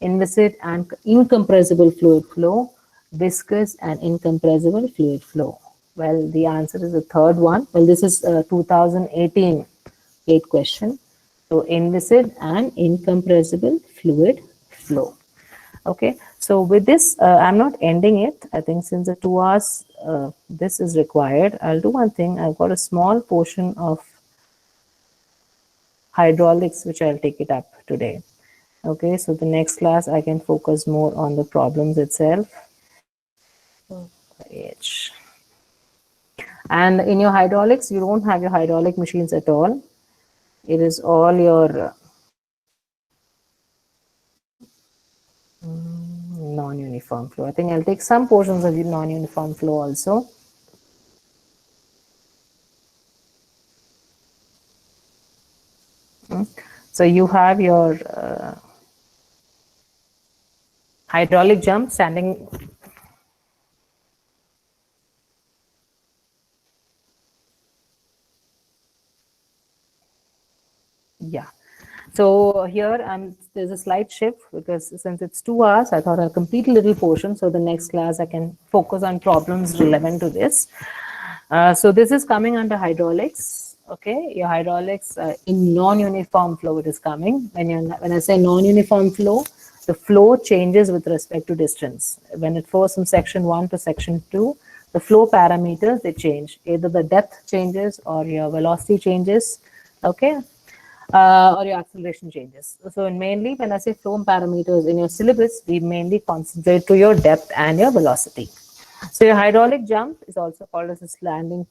inviscid and incompressible fluid flow, viscous and incompressible fluid flow. Well, the answer is the third one. Well, this is 2018 8 question. So inviscid and incompressible fluid flow. Okay, so with this, I'm not ending it. I think since the 2 hours this is required, I'll do one thing. I've got a small portion of hydraulics which I'll take it up today. Okay, so the next class I can focus more on the problems itself. And in your hydraulics, you don't have your hydraulic machines at all. It is all your non-uniform flow. I think I'll take some portions of the non-uniform flow also. So you have your hydraulic jump standing. Yeah. So here there's a slight shift, because since it's 2 hours, I thought I'll complete a little portion. So the next class I can focus on problems relevant to this. So this is coming under hydraulics. Okay, your hydraulics in non-uniform flow it is coming. When I say non-uniform flow, the flow changes with respect to distance. When it flows from section 1 to section 2, the flow parameters, they change. Either the depth changes or your velocity changes. Okay. Or your acceleration changes. So mainly when I say flow parameters in your syllabus, we mainly concentrate to your depth and your velocity. So your hydraulic jump is also called as a standing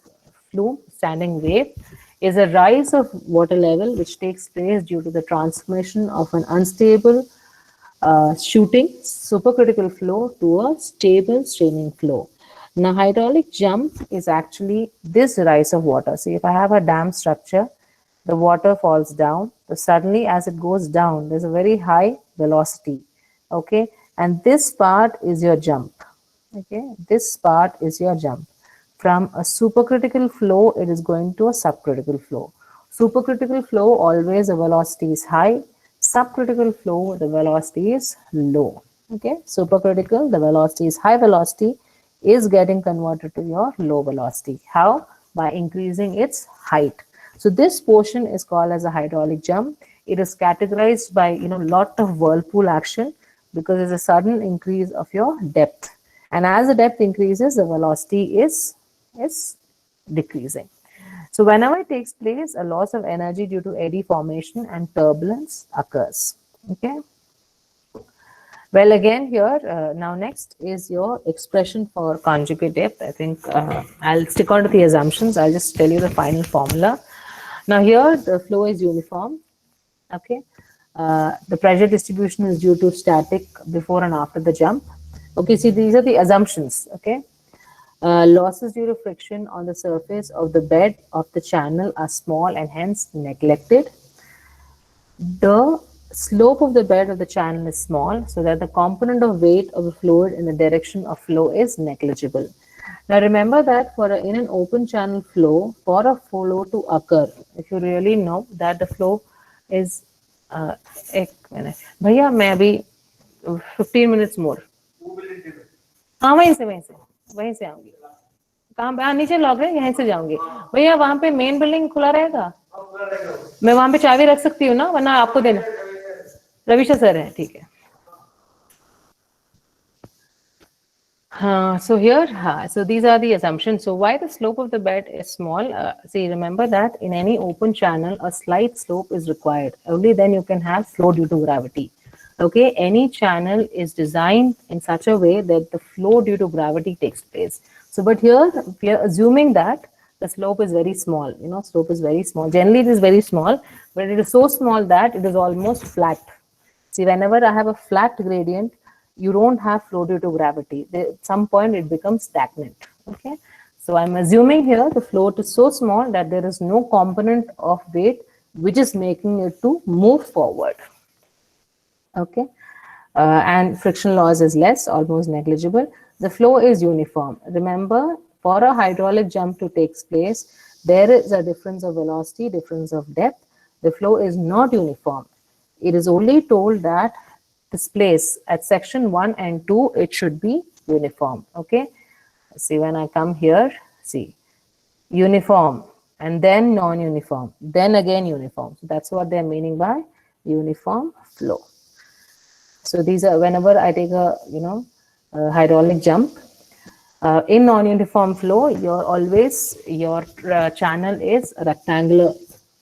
flume, standing wave, is a rise of water level which takes place due to the transformation of an unstable shooting supercritical flow to a stable streaming flow. Now hydraulic jump is actually this rise of water. So if I have a dam structure, the water falls down. So suddenly as it goes down, there's a very high velocity. Okay, and this part is your jump. Okay, this part is your jump. From a supercritical flow, it is going to a subcritical flow. Supercritical flow, always the velocity is high. Subcritical flow, the velocity is low. Okay, supercritical, the velocity is high velocity, is getting converted to your low velocity. How? By increasing its height. So this portion is called as a hydraulic jump. It is categorized by lot of whirlpool action, because there's a sudden increase of your depth. And as the depth increases, the velocity is decreasing. So whenever it takes place, a loss of energy due to eddy formation and turbulence occurs. Okay. Well, again here, now next is your expression for conjugate depth. I think I'll stick on to the assumptions. I'll just tell you the final formula. Now here the flow is uniform. Okay, the pressure distribution is due to static before and after the jump. Okay, see, these are the assumptions. Okay, losses due to friction on the surface of the bed of the channel are small and hence neglected. The slope of the bed of the channel is small, so that the component of weight of the fluid in the direction of flow is negligible. Now remember that in an open channel flow, for a flow to occur, if you really know that the flow is एक minute भैया, मैं अभी 15 minutes मोर, हाँ वहीं से आऊंगी। कहाँ पे? हाँ, नीचे लॉक है, यहीं से जाऊंगी भैया। वहां पे मेन बिल्डिंग खुला रहेगा, मैं वहां पे चाबी रख सकती हूँ ना, वरना आपको देना। रविशा सर है, ठीक है। So here, so these are the assumptions. So why the slope of the bed is small? See, remember that in any open channel, a slight slope is required. Only then you can have flow due to gravity. Okay, any channel is designed in such a way that the flow due to gravity takes place. So, but here we are assuming that the slope is very small. You know, slope is very small. Generally, it is very small, but it is so small that it is almost flat. See, whenever I have a flat gradient, you don't have flow due to gravity. At some point, it becomes stagnant. Okay, so I'm assuming here the float is so small that there is no component of weight which is making it to move forward. Okay, and friction loss is less, almost negligible. The flow is uniform. Remember, for a hydraulic jump to take place, there is a difference of velocity, difference of depth. The flow is not uniform. It is only told that this place at section 1 and 2, it should be uniform. Okay, see, when I come here, see, uniform and then non-uniform, then again uniform. So that's what they're meaning by uniform flow. So these are, whenever I take a hydraulic jump, in non-uniform flow, your channel is rectangular.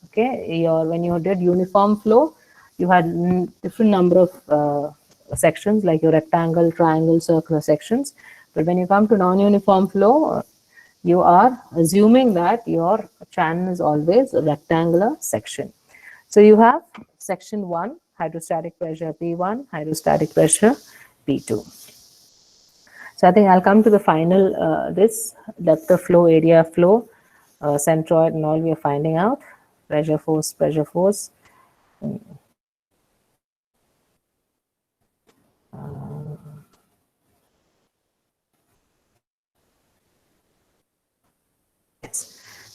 Okay, when you did uniform flow, you had different number of sections, like your rectangle, triangle, circular sections. But when you come to non-uniform flow, you are assuming that your channel is always a rectangular section. So you have section 1, hydrostatic pressure P1, hydrostatic pressure P2. So I think I'll come to the final, this depth of flow, area of flow, centroid and all we are finding out, pressure force.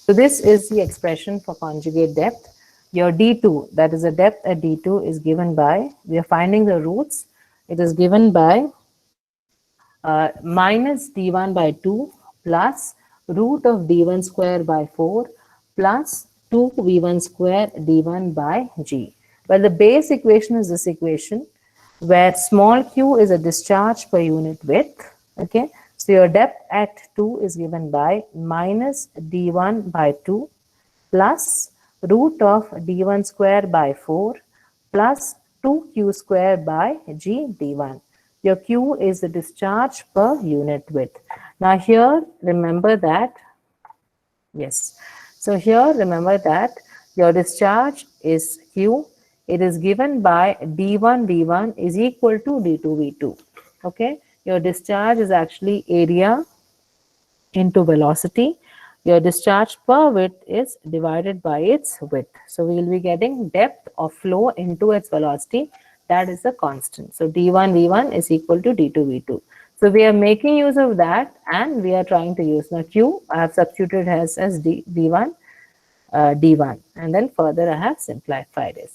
So this is the expression for conjugate depth. Your D2, that is the depth at D2, is given by, we are finding the roots, it is given by minus D1 by 2 plus root of D1 square by 4 plus 2V1 square D1 by G. Well, the base equation is this equation, where small q is a discharge per unit width. Okay, so your depth at 2 is given by minus D1 by 2 plus root of D1 square by 4 plus 2q square by G D1. Your q is the discharge per unit width. Now here, remember that, yes. So here, remember that your discharge is q. It is given by D1 V1 is equal to D2 V2. Okay, your discharge is actually area into velocity. Your discharge per width is divided by its width. So we will be getting depth of flow into its velocity. That is the constant. So D1 V1 is equal to D2 V2. So we are making use of that and we are trying to use. Now Q I have substituted as V1, D1, and then further I have simplified it.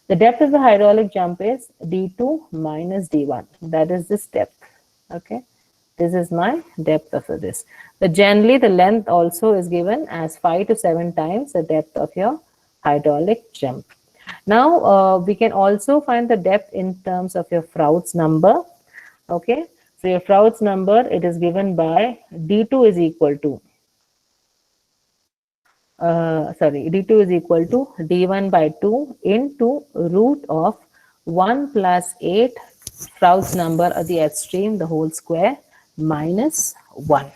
The depth of the hydraulic jump is D2 minus D1. That is this depth. Okay. This is my depth of this. But generally, the length also is given as 5 to 7 times the depth of your hydraulic jump. Now, we can also find the depth in terms of your Froude's number. Okay, so your Froude's number, it is given by D2 is equal to, D2 is equal to D1 by 2 into root of 1 plus 8 Froude's number at the extreme, the whole square, minus 1.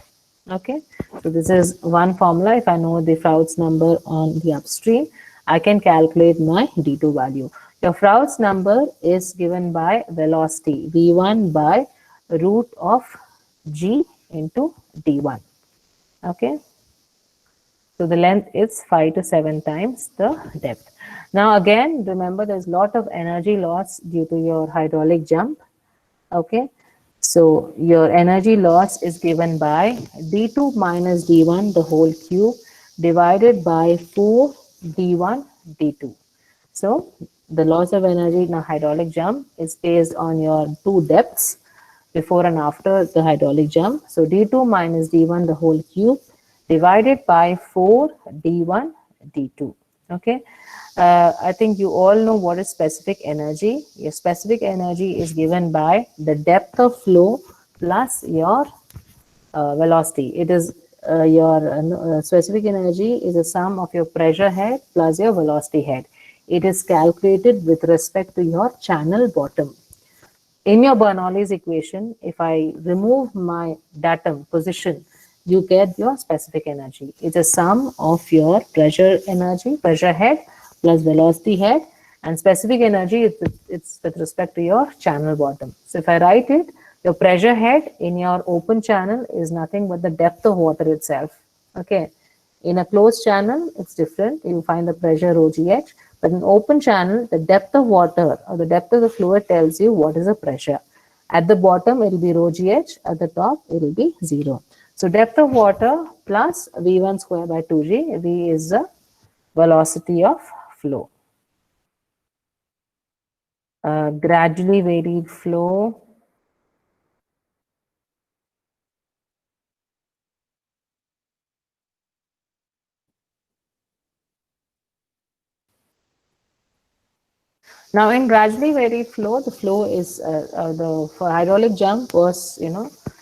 Okay, so this is one formula. If I know the Froude's number on the upstream, I can calculate my D2 value. Your Froude's number is given by velocity V1 by root of G into D1. Okay, so the length is 5 to 7 times the depth. Now again, remember there's a lot of energy loss due to your hydraulic jump. Okay, so your energy loss is given by d2 minus d1 the whole cube divided by 4 d1 d2. So the loss of energy in a hydraulic jump is based on your two depths before and after the hydraulic jump. So d2 minus d1 the whole cube divided by 4 d1 d2. Okay, I think you all know what is specific energy. Your specific energy is given by the depth of flow plus your velocity. It is your specific energy is a sum of your pressure head plus your velocity head. It is calculated with respect to your channel bottom. In your Bernoulli's equation, if I remove my datum position, you get your specific energy. It's a sum of your pressure energy, pressure head plus velocity head, and specific energy, it's with respect to your channel bottom. So if I write it, your pressure head in your open channel is nothing but the depth of water itself. Okay. In a closed channel, it's different. You find the pressure rho gh. But in open channel, the depth of water or the depth of the fluid tells you what is the pressure. At the bottom, it will be rho gh. At the top, it will be 0. So depth of water plus V1 square by 2g. V is the velocity of flow. Gradually varied flow. Now in gradually varied flow, the flow is the for hydraulic jump was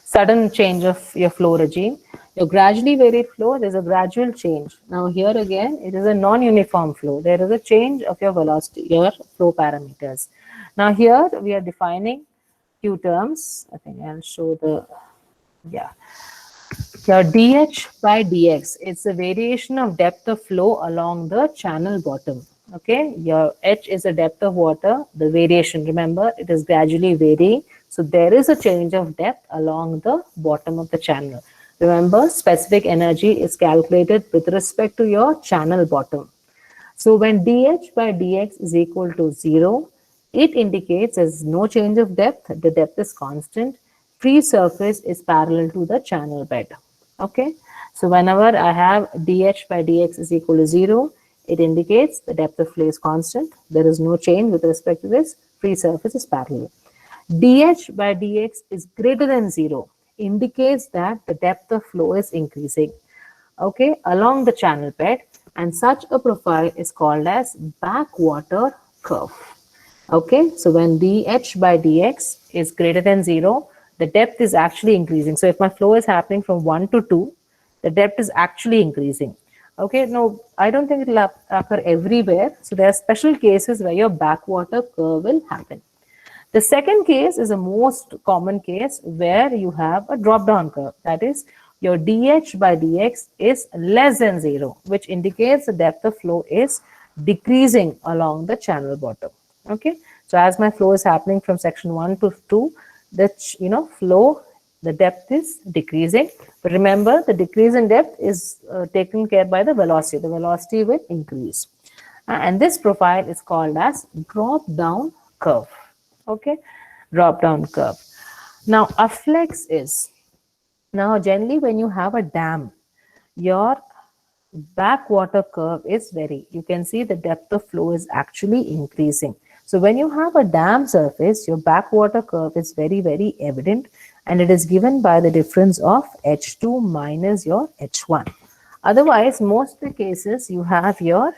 sudden change of your flow regime. Your gradually varied flow, there's a gradual change. Now here again, it is a non-uniform flow. There is a change of your velocity, your flow parameters. Now here we are defining few terms. I think I'll show the your dH by dx, it's a variation of depth of flow along the channel bottom. Okay, your h is the depth of water, the variation, remember, it is gradually varying. So there is a change of depth along the bottom of the channel. Remember, specific energy is calculated with respect to your channel bottom. So when dH by dx is equal to 0, it indicates there's no change of depth, the depth is constant, free surface is parallel to the channel bed. Okay, so whenever I have dH by dx is equal to 0, it indicates the depth of flow is constant, there is no change with respect to this, free surface is parallel. dH by dx is greater than 0, indicates that the depth of flow is increasing, okay, along the channel bed, and such a profile is called as backwater curve. Okay, so when dH by dx is greater than 0, the depth is actually increasing. So if my flow is happening from 1 to 2, the depth is actually increasing. Okay, no, I don't think it will occur everywhere. So there are special cases where your backwater curve will happen. The second case is the most common case where you have a drop-down curve. That is, your dH by dx is less than 0, which indicates the depth of flow is decreasing along the channel bottom. Okay, so as my flow is happening from section 1 to 2, the flow, the depth is decreasing. But remember, the decrease in depth is taken care by the velocity. The velocity will increase. And this profile is called as drop-down curve. Okay, drop-down curve. Now, a flex is, now generally when you have a dam, your backwater curve is you can see the depth of flow is actually increasing. So when you have a dam surface, your backwater curve is very, very evident, and it is given by the difference of H2 minus your H1. Otherwise, most of the cases you have your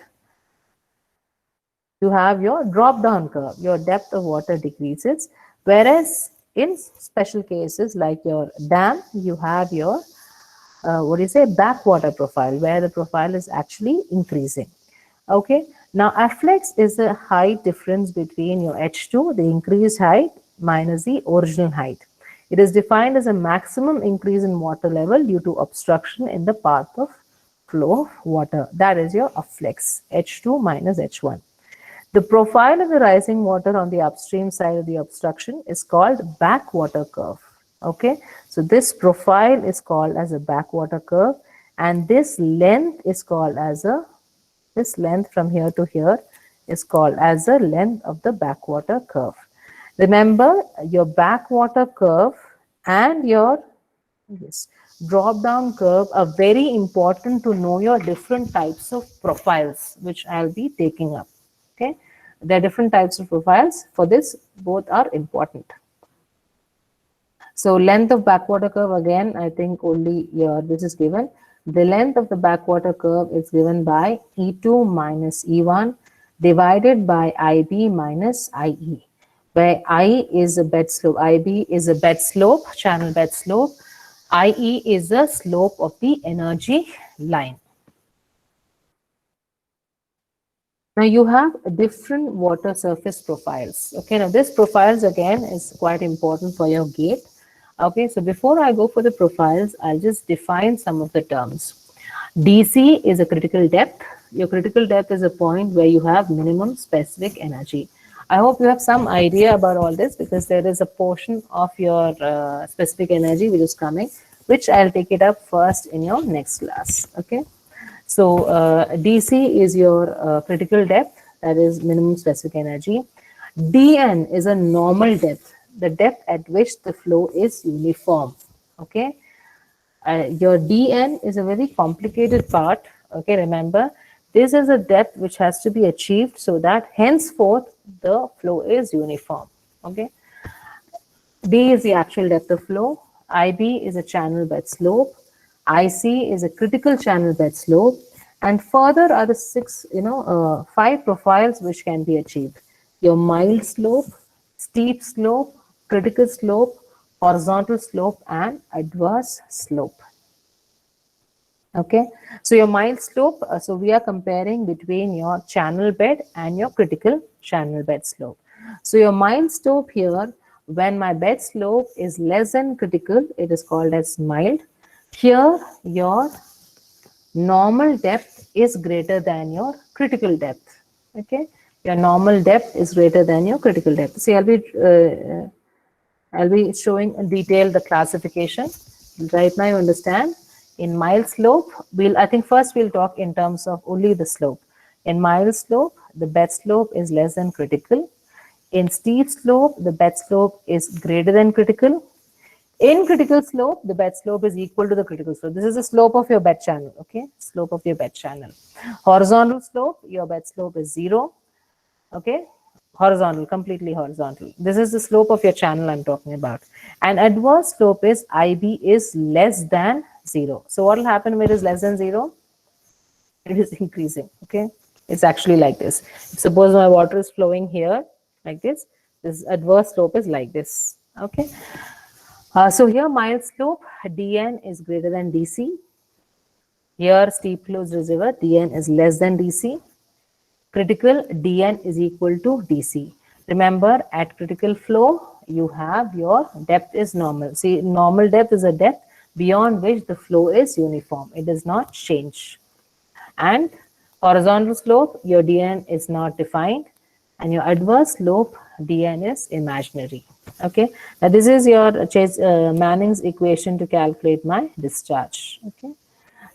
drop down curve, your depth of water decreases, whereas in special cases like your dam, you have your backwater profile, where the profile is actually increasing. Okay, now afflex is the height difference between your H2, the increased height, minus the original height. It is defined as a maximum increase in water level due to obstruction in the path of flow of water. That is your afflux, H2 minus H1. The profile of the rising water on the upstream side of the obstruction is called backwater curve. Okay, so this profile is called as a backwater curve, and this length is called as a, this length from here to here is called as the length of the backwater curve. Remember, your backwater curve and your drop down curve are very important to know your different types of profiles, which I'll be taking up. Okay, there are different types of profiles. For this, both are important. So length of backwater curve, again, I think only here this is given. The length of the backwater curve is given by E2 minus E1 divided by IB minus IE, where I is a bed slope, IB is a bed slope, channel bed slope, IE is the slope of the energy line. Now you have different water surface profiles. Okay, now this profiles again is quite important for your gate. Okay, so before I go for the profiles, I'll just define some of the terms. DC is a critical depth. Your critical depth is a point where you have minimum specific energy. I hope you have some idea about all this, because there is a portion of your specific energy which is coming, which I'll take it up first in your next class. Okay. So DC is your critical depth, that is minimum specific energy. DN is a normal depth, the depth at which the flow is uniform. Okay, your DN is a very complicated part. Okay, remember, this is a depth which has to be achieved so that henceforth the flow is uniform. Okay, D is the actual depth of flow. IB is a channel bed slope. IC is a critical channel bed slope. And further are the five profiles which can be achieved. Your mild slope, steep slope, critical slope, horizontal slope, and adverse slope. Okay, so your mild slope, so we are comparing between your channel bed and your critical channel bed slope. So your mild slope here, when my bed slope is less than critical, it is called as mild. Here, your normal depth is greater than your critical depth. Okay, your normal depth is greater than your critical depth. See, I'll be showing in detail the classification. Right now, you understand. In mild slope, I think first we'll talk in terms of only the slope. In mild slope, the bed slope is less than critical. In steep slope, the bed slope is greater than critical. In critical slope, the bed slope is equal to the critical slope. This is the slope of your bed channel, okay? Slope of your bed channel. Horizontal slope, your bed slope is 0, okay? Horizontal, completely horizontal. This is the slope of your channel I'm talking about. And adverse slope is IB is less than 0. So what will happen when it is less than 0? It is increasing, okay? It's actually like this. Suppose my water is flowing here, like this adverse slope is like this, okay? So here mild slope, dN is greater than dC. Here steep closed reservoir, dN is less than dC. Critical, dN is equal to dC. Remember, at critical flow, you have your depth is normal. See, normal depth is a depth beyond which the flow is uniform. It does not change. And horizontal slope, your dN is not defined. And your adverse slope, dN is imaginary. Okay, now this is your Manning's equation to calculate my discharge. Okay,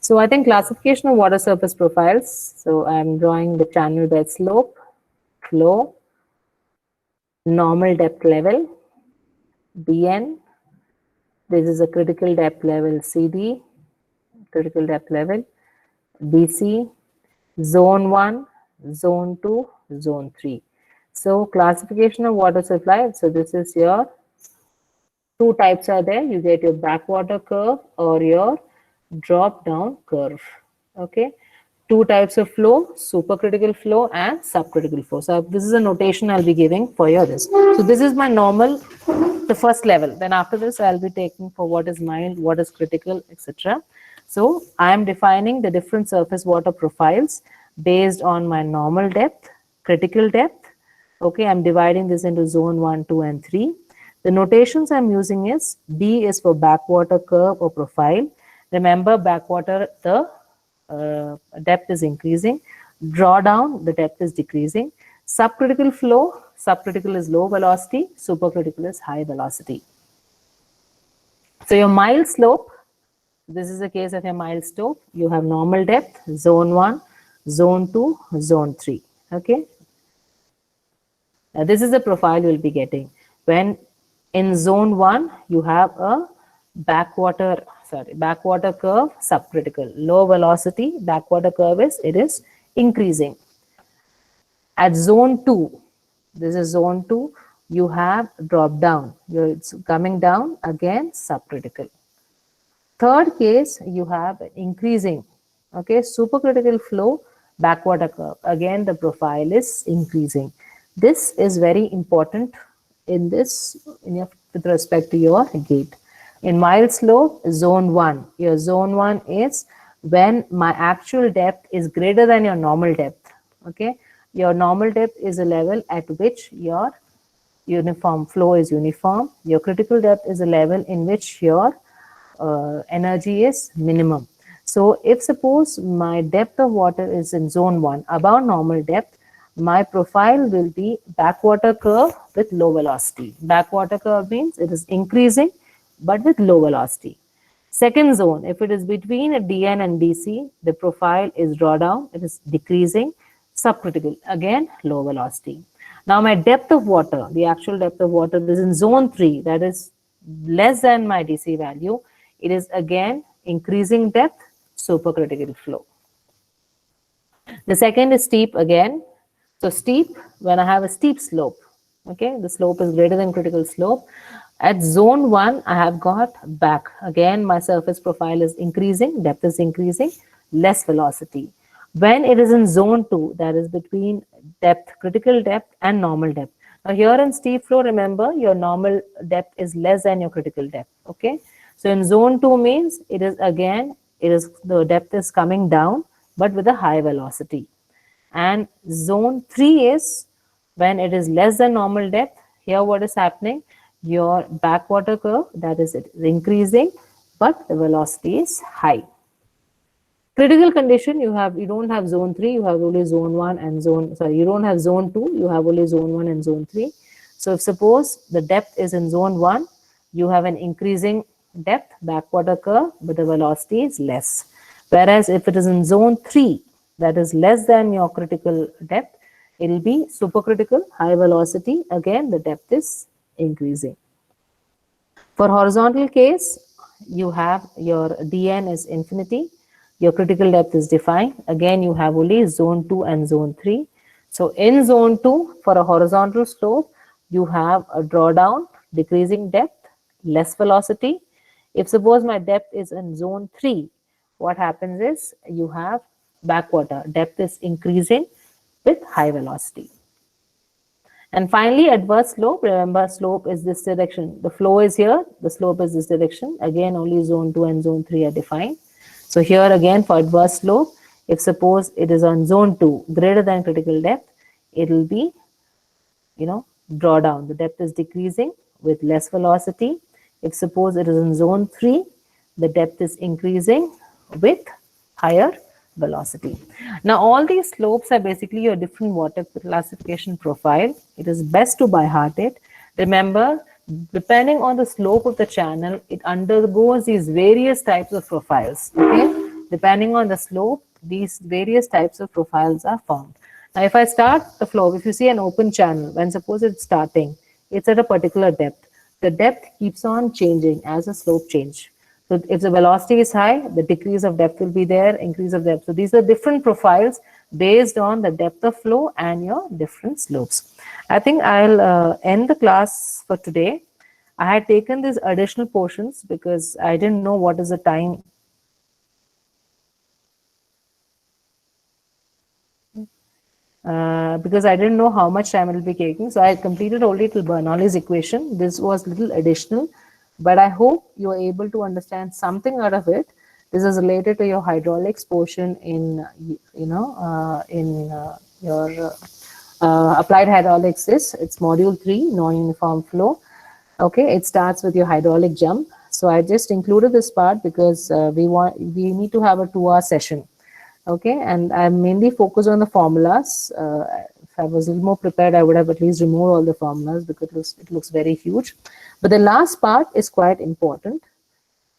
so I think classification of water surface profiles. So I'm drawing the channel bed slope, flow, normal depth level, dN. This is a critical depth level, CD, critical depth level, DC, zone 1, zone 2, zone 3. So classification of water supply. So this is your two types are there. You get your backwater curve or your drop down curve. Okay. Two types of flow, supercritical flow and subcritical flow. So this is a notation I'll be giving for your this. So this is my normal, the first level. Then after this, I'll be taking for what is mild, what is critical, etc. So I am defining the different surface water profiles based on my normal depth, critical depth. Okay, I'm dividing this into zone 1, 2, and 3. The notations I'm using is B is for backwater curve or profile. Remember, backwater, the depth is increasing. Drawdown, the depth is decreasing. Subcritical flow, subcritical is low velocity, supercritical is high velocity. So your mild slope, this is the case of your mild slope. You have normal depth, zone 1, zone 2, zone 3. Okay. Now this is the profile you will be getting. When in zone 1, you have a backwater curve subcritical. Low velocity backwater curve is increasing. At zone 2, this is zone 2, you have drop down. It's coming down again subcritical. Third case, you have increasing, okay, supercritical flow, backwater curve. Again, the profile is increasing. This is very important in this, with respect to your gate. In mild slope, zone 1, your zone 1 is when my actual depth is greater than your normal depth, okay. Your normal depth is a level at which your uniform flow is uniform. Your critical depth is a level in which your energy is minimum. So if suppose my depth of water is in zone 1 above normal depth, my profile will be backwater curve with low velocity. Backwater curve means it is increasing but with low velocity. Second zone, if it is between a DN and DC, the profile is drawdown, it is decreasing, subcritical, again low velocity. Now my depth of water, the actual depth of water is in zone 3, that is less than my DC value. It is again increasing depth, supercritical flow. The second is steep again. So steep, when I have a steep slope, okay, the slope is greater than critical slope. At zone 1, I have got back. Again, my surface profile is increasing, depth is increasing, less velocity. When it is in zone 2, that is between depth, critical depth and normal depth. Now here in steep flow, remember your normal depth is less than your critical depth, okay. So in zone 2 means it is again, the depth is coming down, but with a high velocity. And zone 3 is when it is less than normal depth. Here what is happening? Your backwater curve, that is it is increasing, but the velocity is high. Critical condition, you don't have zone 3, you have only zone 1 and you don't have zone 2, you have only zone 1 and zone 3. So if suppose the depth is in zone 1, you have an increasing depth, backwater curve, but the velocity is less. Whereas if it is in zone 3, that is less than your critical depth, it will be supercritical, high velocity, again the depth is increasing. For horizontal case, you have your DN is infinity, your critical depth is defined. Again, you have only zone 2 and zone 3. So in zone 2, for a horizontal slope, you have a drawdown, decreasing depth, less velocity. If suppose my depth is in zone 3, what happens is you have backwater, depth is increasing with high velocity. And finally, adverse slope. Remember, slope is this direction. The flow is here, the slope is this direction. Again, only zone 2 and zone 3 are defined. So here again, for adverse slope, if suppose it is on zone 2 greater than critical depth, it will be, drawdown. The depth is decreasing with less velocity. If suppose it is in zone 3, the depth is increasing with higher velocity. Now all these slopes are basically your different water classification profile. It is best to by heart it. Remember, depending on the slope of the channel, it undergoes these various types of profiles. Okay, depending on the slope, these various types of profiles are formed. Now if I start the flow, if you see an open channel, when suppose it's starting, it's at a particular depth. The depth keeps on changing as the slope change. So if the velocity is high, the decrease of depth will be there, increase of depth. So these are different profiles based on the depth of flow and your different slopes. I think I'll end the class for today. I had taken these additional portions because I didn't know what is the time. Because I didn't know how much time it will be taking. So I completed only till Bernoulli's equation. This was little additional, but I hope you are able to understand something out of it. This is related to your hydraulics portion in, your applied hydraulics. It's module 3, non-uniform flow. Okay, it starts with your hydraulic jump. So I just included this part because we need to have a 2 hour session. Okay, and I mainly focus on the formulas. If I was a little more prepared, I would have at least removed all the formulas because it looks very huge. But the last part is quite important.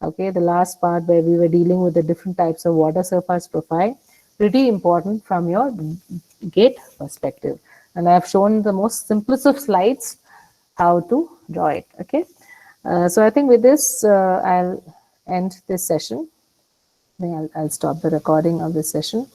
Okay, the last part where we were dealing with the different types of water surface profile, pretty important from your gate perspective. And I've shown the most simplest of slides how to draw it. Okay, so I think with this, I'll end this session. I'll stop the recording of this session.